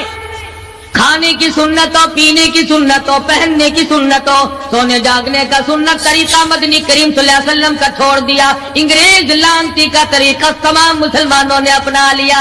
کھانے کی سنت ہو، پینے کی سنت ہو، پہننے کی سنت ہو، سونے جاگنے کا سنت طریقہ مدنی کریم صلی اللہ علیہ وسلم کا چھوڑ دیا، انگریز لانتی کا طریقہ تمام مسلمانوں نے اپنا لیا۔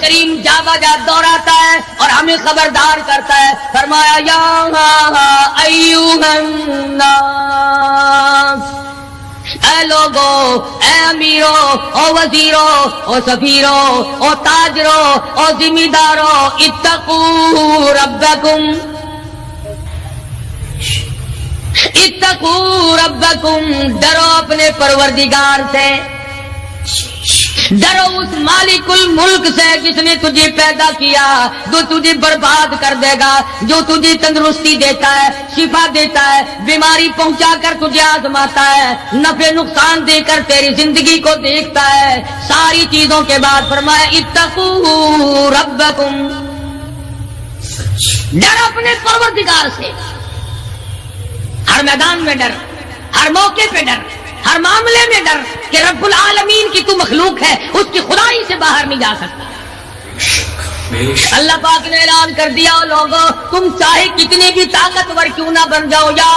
کریم جا بجا دوہراتا ہے اور ہمیں خبردار کرتا ہے. فرمایا یا ایھا الناس، اے لوگو، اے امیرو، او وزیرو، او سفیرو، او تاجرو، او ذمہ دارو، اتقوا ربکم، اتقوا ربکم، ڈرو اپنے پروردگار سے، ڈرو اس مالک الملک سے جس نے تجھے پیدا کیا، جو تجھے برباد کر دے گا، جو تجھے تندرستی دیتا ہے، شفا دیتا ہے، بیماری پہنچا کر تجھے آزماتا ہے، نفع نقصان دے کر تیری زندگی کو دیکھتا ہے. ساری چیزوں کے بعد فرمایا اتقوا ربکم، ڈر اپنے پروردگار سے، ہر میدان میں ڈر، ہر موقع پہ ڈر، ہر معاملے میں ڈر کہ رب العالمین کی تو مخلوق ہے، اس کی خدائی سے باہر نہیں جا سکتا. اللہ پاک نے اعلان کر دیا لوگوں، تم چاہے کتنے بھی طاقتور کیوں نہ بن جاؤ، یا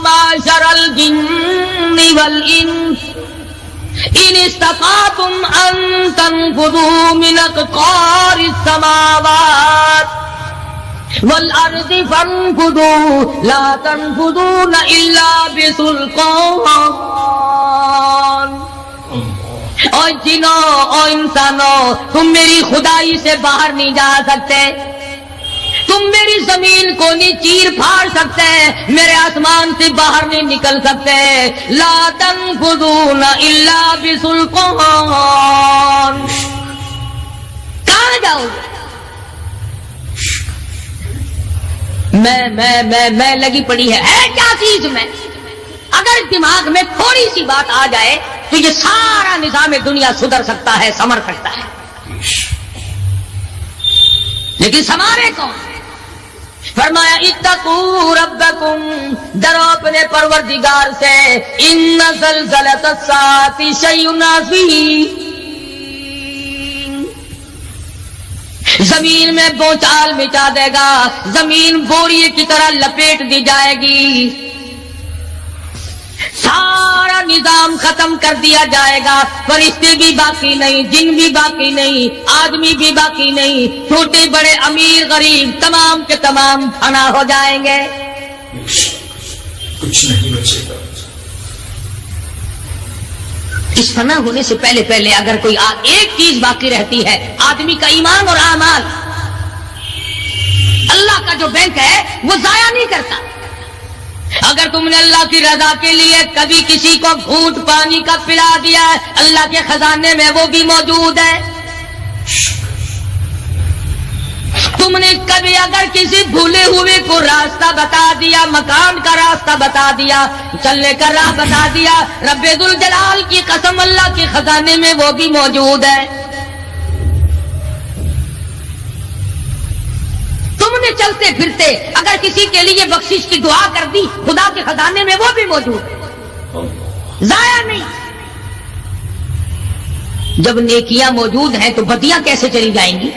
معشر الجن والانس ان استطعتم ان تنفذوا من اقطار السماوات والارض فانفذوا لا تنفذون الا بسلطان. اور جنوں اور انسانوں، تم میری خدائی سے باہر نہیں جا سکتے، تم میری زمین کو نہیں چیر پھاڑ سکتے، میرے آسمان سے باہر نہیں نکل سکتے. لا تنفذون الا بسلطان. کہاں جاؤ گے؟ میں لگی پڑی ہے کیا چیز میں؟ اگر دماغ میں تھوڑی سی بات آ جائے تو یہ سارا نظام دنیا سدھر سکتا ہے، سمر سکتا ہے. لیکن سمارے کون؟ فرمایا اتقوا ربکم، ڈرو اپنے پروردگار سے. ان زلزلۃ الساعۃ شیء عظیم، زمین میں بوچال مچا دے گا، زمین بوریے کی طرح لپیٹ دی جائے گی، سارا نظام ختم کر دیا جائے گا، فرشتے بھی باقی نہیں، جن بھی باقی نہیں، آدمی بھی باقی نہیں، چھوٹے بڑے امیر غریب تمام کے تمام فنا ہو جائیں گے. کچھ نہیں بچے گا. اس فنا ہونے سے پہلے پہلے اگر کوئی ایک چیز باقی رہتی ہے، آدمی کا ایمان اور اعمال. اللہ کا جو بینک ہے وہ ضائع نہیں کرتا. اگر تم نے اللہ کی رضا کے لیے کبھی کسی کو گھونٹ پانی کا پلا دیا ہے، اللہ کے خزانے میں وہ بھی موجود ہے. تم نے کبھی اگر کسی بھولے ہوئے کو راستہ بتا دیا، مکان کا راستہ بتا دیا، چلنے کا راہ بتا دیا، رب ذوالجلال کی قسم اللہ کے خزانے میں وہ بھی موجود ہے. تم نے چلتے پھرتے اگر کسی کے لیے بخشش کی دعا کر دی، خدا کے خزانے میں وہ بھی موجود ہے، ضائع نہیں. جب نیکیاں موجود ہیں تو بدیاں کیسے چلی جائیں گی؟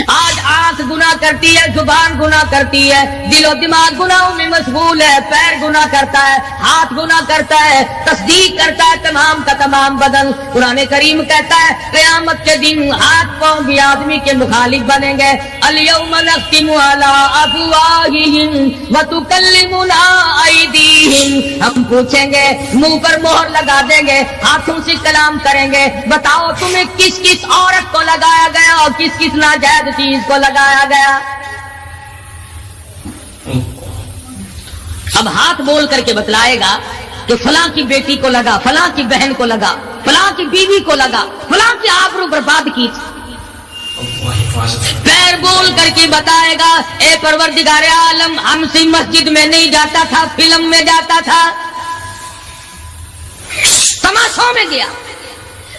آج آنکھ گناہ کرتی ہے، زبان گناہ کرتی ہے، دل و دماغ گناہوں میں مشغول ہے، پیر گناہ کرتا ہے، ہاتھ گناہ کرتا ہے، تصدیق کرتا ہے تمام کا تمام بدن. قرآن کریم کہتا ہے قیامت کے دن ہاتھ پاؤں بھی آدمی کے مخالف بنیں گے. الیوم نختم علی افواہہم وتکلمنا ایدیہم، ہم پوچھیں گے، منہ پر مہر لگا دیں گے، ہاتھوں سے کلام کریں گے، بتاؤ تمہیں کس کس عورت کو لگایا گیا اور کس کس ناجائز چیز کو لگایا گیا. اب ہاتھ بول کر کے بتلائے گا کہ فلاں کی بیٹی کو لگا، فلاں کی بہن کو لگا، فلاں کی بیوی کو لگا، فلاں کی آبرو برباد کی. پیر بول کر کے بتائے گا اے پروردگار عالم، ہم سے مسجد میں نہیں جاتا تھا، فلم میں جاتا تھا، تماشوں میں گیا.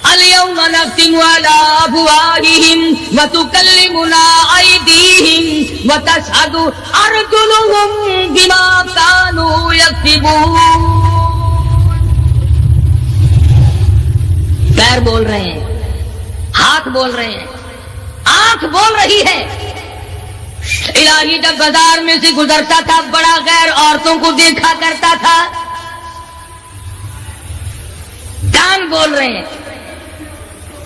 اليوم نختم على افواههم وتكلمنا ايديهم وتشهد ارجلهم بما كانوا يكسبون. پیر بول رہے ہیں، ہاتھ بول رہے ہیں، آنکھ بول رہی ہے. الہی جب بازار میں سے گزرتا تھا بڑا غیر عورتوں کو دیکھا کرتا تھا. کان بول رہے ہیں،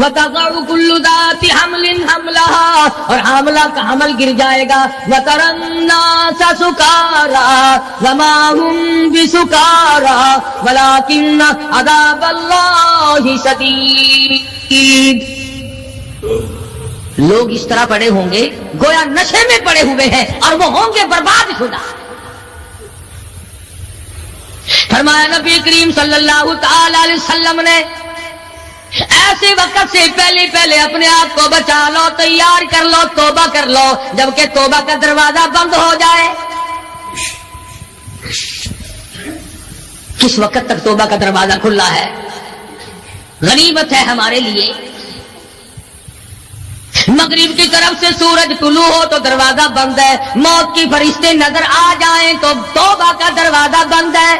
وَتَضَعُ كُلُّ ذَاتِ حَمْلٍ حَمْلَهَا، اور حاملہ کا حمل گر جائے گا. وَتَرَى النَّاسَ سُكَارَىٰ وَمَا هُم بِسُكَارَىٰ وَلَٰكِنَّ عَذَابَ اللَّهِ شَدِيدٌ. لوگ اس طرح پڑے ہوں گے گویا نشے میں پڑے ہوئے ہیں اور وہ ہوں گے برباد شدہ. فرمایا نبی کریم صلی اللہ تعالی علیہ وسلم نے ایسے وقت سے پہلے اپنے آپ کو بچا لو، تیار کر لو، توبہ کر لو جبکہ توبہ کا دروازہ بند ہو جائے. کس وقت تک توبہ کا دروازہ کھلا ہے؟ غنیمت ہے ہمارے لیے. مغرب کی طرف سے سورج طلوع ہو تو دروازہ بند ہے، موت کی فرشتے نظر آ جائیں تو توبہ کا دروازہ بند ہے.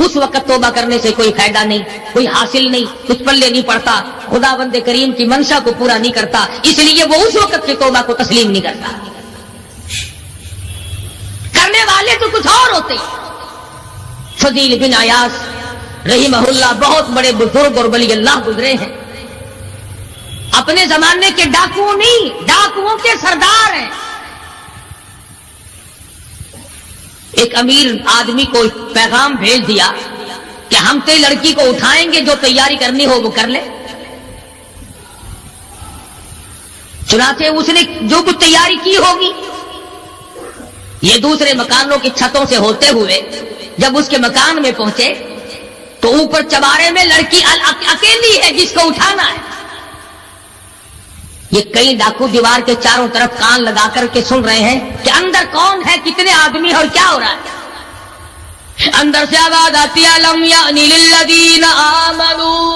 اس وقت توبہ کرنے سے کوئی فائدہ نہیں، کوئی حاصل نہیں، کچھ پلے نہیں پڑتا، خدا بند کریم کی منشا کو پورا نہیں کرتا، اس لیے وہ اس وقت کی توبہ کو تسلیم نہیں کرتا. کرنے والے تو کچھ اور ہوتے. فضیل بن عیاض رحمہ اللہ بہت بڑے بزرگ اور ولی اللہ گزرے ہیں. اپنے زمانے کے ڈاکو نہیں، ڈاکوؤں کے سردار ہیں. ایک امیر آدمی کو پیغام بھیج دیا کہ ہم تے لڑکی کو اٹھائیں گے، جو تیاری کرنی ہو وہ کر لے. چنانچہ اس نے جو کچھ تیاری کی ہوگی، یہ دوسرے مکانوں کی چھتوں سے ہوتے ہوئے جب اس کے مکان میں پہنچے تو اوپر چبارے میں لڑکی اکیلی ہے جس کو اٹھانا ہے. یہ کئی ڈاکو دیوار کے چاروں طرف کان لگا کر کے سن رہے ہیں کہ اندر کون ہے، کتنے آدمی اور کیا ہو رہا ہے. اندر سے آواز آتی ہے لم یأن للذین آمنوا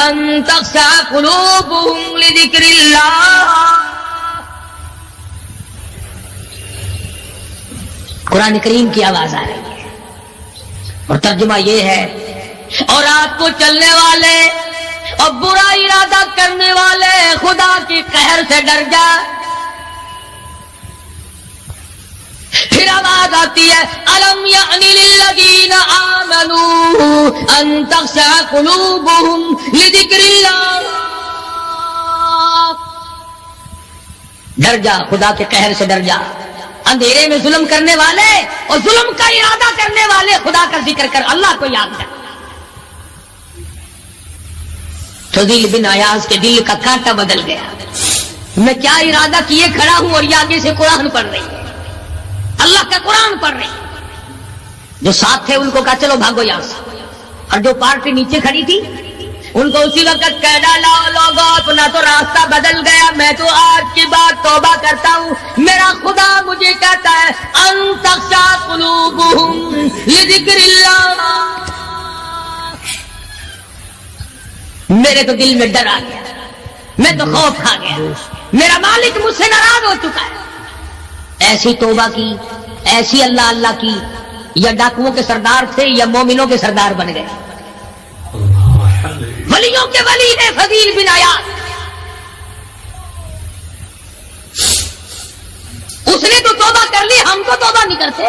ان تخشع قلوبهم لذکر اللہ. قرآن کریم کی آواز آ رہی ہے اور ترجمہ یہ ہے، اور رات کو چلنے والے اور برا ارادہ کرنے والے خدا کی قہر سے ڈر جا. پھر آواز آتی ہے الم یأن للذین آمنوا ان تخشع قلوبهم لذکر اللہ. ڈر جا، خدا کے قہر سے ڈر جا. اندھیرے میں ظلم کرنے والے اور ظلم کا ارادہ کرنے والے خدا کا ذکر کر، اللہ کو یاد کر. فضیل بن عیاض کے دل کا کانٹا بدل گیا. میں کیا ارادہ کیے کھڑا ہوں اور یہ آگے سے قرآن پڑھ رہی ہے، اللہ کا قرآن پڑھ رہی ہے. جو ساتھ تھے ان کو کہا چلو بھاگو یہاں سے، اور جو پارٹی نیچے کھڑی تھی ان کو اسی وقت کہہ ڈالا لوگوں اپنا تو راستہ بدل گیا، میں تو آج کی بات توبہ کرتا ہوں. میرا خدا مجھے کہتا ہے ان تخشع قلوبهم لذکر اللہ. میرے تو دل میں ڈر آ گیا، میں تو خوف کھا گیا، میرا مالک مجھ سے ناراض ہو چکا ہے. ایسی توبہ کی، ایسی اللہ اللہ کی. یا ڈاکوؤں کے سردار تھے یا مومنوں کے سردار بن گئے. ولیوں کے ولی ہے فضیل بن عیاض. اس نے تو توبہ کر لی، ہم تو توبہ نہیں کرتے.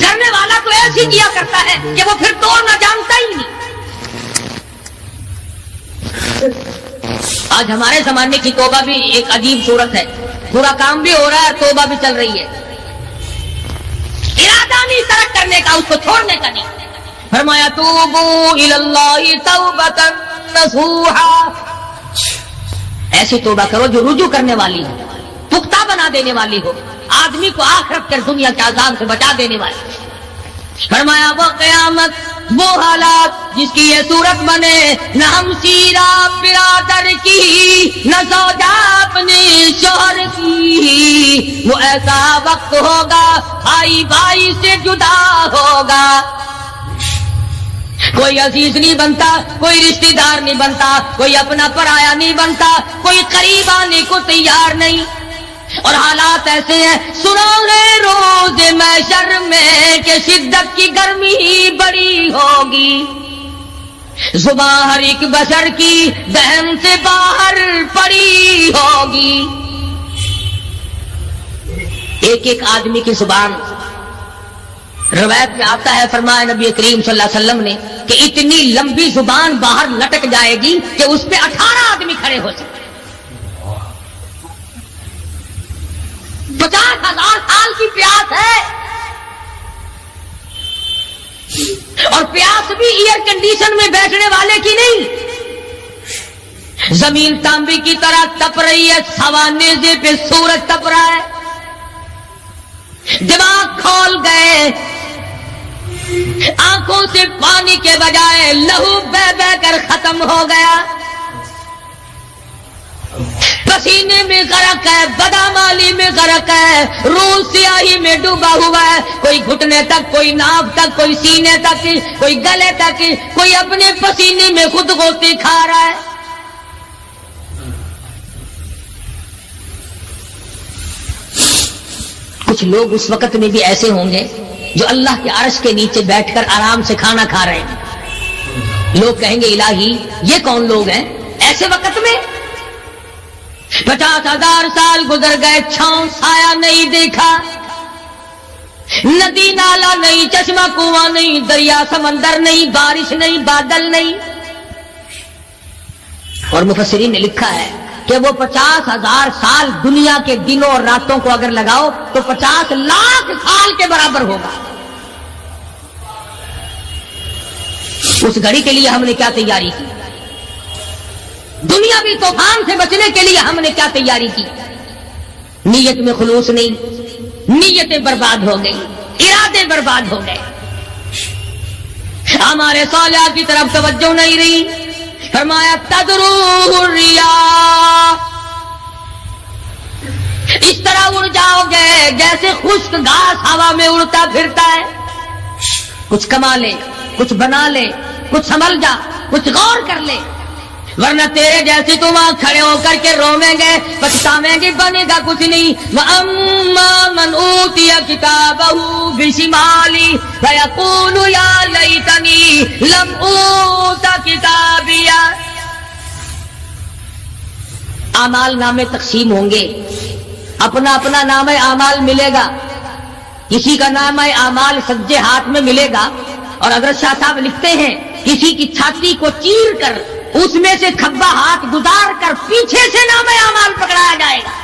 کرنے والا تو ایسے کیا کرتا ہے کہ وہ پھر توڑنا جانتا ہی نہیں. آج ہمارے زمانے کی توبہ بھی ایک عجیب صورت ہے. پورا کام بھی ہو رہا ہے، توبہ بھی چل رہی ہے. ارادہ نہیں ترک کرنے کا، اس کو چھوڑنے کا نہیں. فرمایا توبوا الی اللہ توبۃ نصوحا. ایسی توبہ کرو جو رجوع کرنے والی ہو، پختہ بنا دینے والی ہو، آدمی کو آخرت کے دنیا کے عذاب سے بچا دینے والی. فرمایا وہ قیامت، وہ حالات جس کی یہ صورت بنے، نہ ہم سیرا برادر کی، نہ زوجہ اپنے شوہر کی. وہ ایسا وقت ہوگا بھائی بھائی سے جدا ہوگا. کوئی عزیز نہیں بنتا، کوئی رشتہ دار نہیں بنتا، کوئی اپنا پرایا نہیں بنتا، کوئی قریب آنے کو تیار نہیں. اور حالات ایسے ہیں، سنو گے روز محشر میں کہ شدت کی گرمی بڑی ہوگی. زبان ہر ایک بشر کی دہن سے باہر پڑی ہوگی. ایک ایک آدمی کی زبان روایت میں آتا ہے فرمایا نبی کریم صلی اللہ علیہ وسلم نے کہ اتنی لمبی زبان باہر لٹک جائے گی کہ اس پہ 18 آدمی کھڑے ہو سکتے. 50,000 سال کی پیاس ہے, اور پیاس بھی ایئر کنڈیشن میں بیٹھنے والے کی نہیں. زمین تانبے کی طرح تپ رہی ہے, سوانیزے پہ سورج تپ رہا ہے, دماغ کھول گئے, آنکھوں سے پانی کے بجائے لہو بہ بہ کر ختم ہو گیا, پسینے میں غرق ہے, بدامالی میں غرق ہے, روح سیاہی میں ڈوبا ہوا ہے, کوئی گھٹنے تک, کوئی ناف تک, کوئی سینے تک, کوئی گلے تک, کوئی اپنے پسینے میں خود غوطے کھا رہا ہے. کچھ لوگ اس وقت میں بھی ایسے ہوں گے جو اللہ کے عرش کے نیچے بیٹھ کر آرام سے کھانا کھا رہے ہیں. لوگ کہیں گے الہی یہ کون لوگ ہیں ایسے وقت میں؟ 50,000 سال گزر گئے, چھاؤں سایہ نہیں دیکھا, ندی نالا نہیں, چشمہ کنواں نہیں, دریا سمندر نہیں, بارش نہیں, بادل نہیں. اور مفسرین نے لکھا ہے کہ وہ 50,000 سال دنیا کے دنوں اور راتوں کو اگر لگاؤ تو 50 لاکھ سال کے برابر ہوگا. اس گھڑی کے لیے ہم نے کیا تیاری کی؟ دنیاوی طوفان سے بچنے کے لیے ہم نے کیا تیاری کی؟ نیت میں خلوص نہیں, نیتیں برباد ہو گئی, ارادے برباد ہو گئے, ہمارے صالحہ کی طرف توجہ نہیں رہی. فرمایا تدروح الرياح, اس طرح اڑ جاؤ گے جیسے خشک گھاس ہوا میں اڑتا پھرتا ہے. کچھ کما لے, کچھ بنا لے, کچھ سنبھل جا, کچھ غور کر لے, ورنہ تیرے جیسے تم وہاں کھڑے ہو کر کے رویں گے, پچھتاویں گے, بنے گا کچھ نہیں. وَأَمَّا مَنْ أُوتِيَ كِتَابَهُ بِشِمَالِهِ فَيَقُولُ يَا لَيْتَنِي لَمْ أُوتَ كِتَابِيَهْ. اعمال نامے تقسیم ہوں گے, اپنا اپنا نام اعمال ملے گا. کسی کا نام اعمال سجے ہاتھ میں ملے گا, اور اگر شاہ صاحب لکھتے ہیں کسی کی چھاتی کو چیر کر اس میں سے کھبا ہاتھ گزار کر پیچھے سے نام اعمال پکڑایا جائے گا.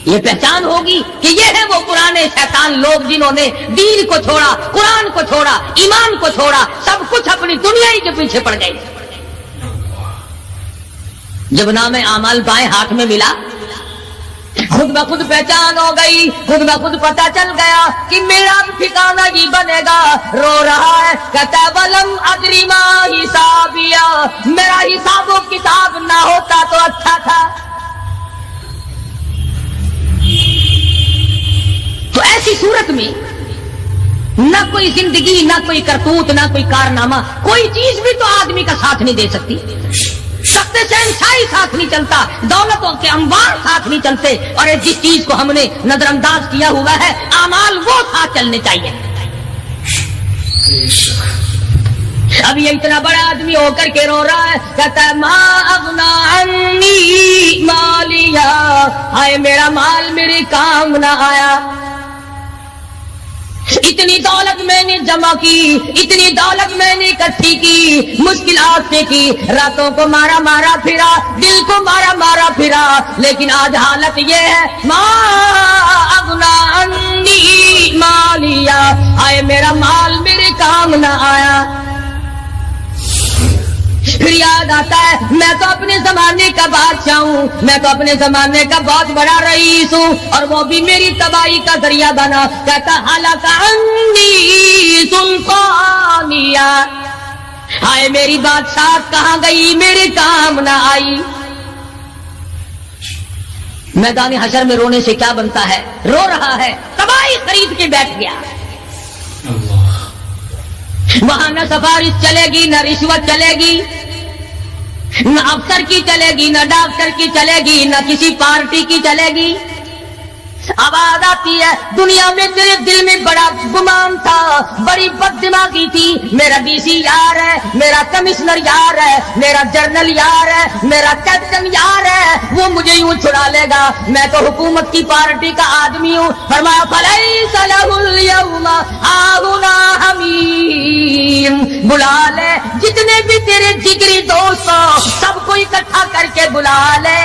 یہ پہچان ہوگی کہ یہ ہے وہ پرانے شیطان لوگ جنہوں نے دین کو چھوڑا, قرآن کو چھوڑا, ایمان کو چھوڑا, سب کچھ اپنی دنیا ہی کے پیچھے پڑ گئے. جب نام اعمال بائیں ہاتھ میں ملا, خود بخود پہچان ہو گئی, خود بخود پتہ چل گیا کہ میرا ٹھکانہ ہی بنے گا. رو رہا ہے, کہتا ولم ادری ما حسابیا, میرا حساب و کتاب نہ ہوتا تو اچھا تھا. تو ایسی صورت میں نہ کوئی زندگی, نہ کوئی کرتوت, نہ کوئی کارنامہ, کوئی چیز بھی تو آدمی کا ساتھ نہیں دے سکتی. سخت شہنشاہی ساتھ نہیں چلتا, دولتوں کے انبار ساتھ نہیں چلتے, اور جس چیز کو ہم نے نظر انداز کیا ہوا ہے اعمال وہ ساتھ چلنے چاہیے. اب یہ اتنا بڑا آدمی ہو کر کے رو رہا ہے, کہتا ہے ما اغنا عنی مالیا, ہائے میرا مال میرے کام نہ آیا. اتنی دولت میں نے جمع کی, اتنی دولت میں نے اکٹھی کی, مشکلات سے کی, راتوں کو مارا مارا پھرا, دل کو مارا مارا پھرا, لیکن آج حالت یہ ہے ما اغنا عنی مالیا, آئے میرا مال میرے کام نہ آیا. پھر یاد آتا ہے میں تو اپنے زمانے کا بادشاہ ہوں, میں تو اپنے زمانے کا بہت بڑا رئیس ہوں, اور وہ بھی میری تباہی کا ذریعہ بنا. کہتا ہلاک عنی سلطانیہ, ہائے میری بادشاہت کہاں گئی, میرے کام نہ آئی. میدان حشر میں رونے سے کیا بنتا ہے؟ رو رہا ہے, تباہی خرید کے بیٹھ گیا. وہاں نہ سفارش چلے گی, نہ رشوت چلے گی, نہ افسر کی چلے گی, نہ ڈاکٹر کی چلے گی, نہ کسی پارٹی کی چلے گی. آواز آتی ہے دنیا میں تیرے دل میں بڑا گمان تھا, بڑی بد دماغی تھی, میرا ڈی سی یار ہے, میرا کمشنر یار ہے, میرا جنرل یار ہے, میرا کیپٹن یار ہے, وہ مجھے یوں چھڑا لے گا, میں تو حکومت کی پارٹی کا آدمی ہوں. فرمایا فلیس لہ اليوم ہاہنا حمیم, بلا لے جتنے بھی تیرے جگری دوست ہو سب کو اکٹھا کر کے بلا لے.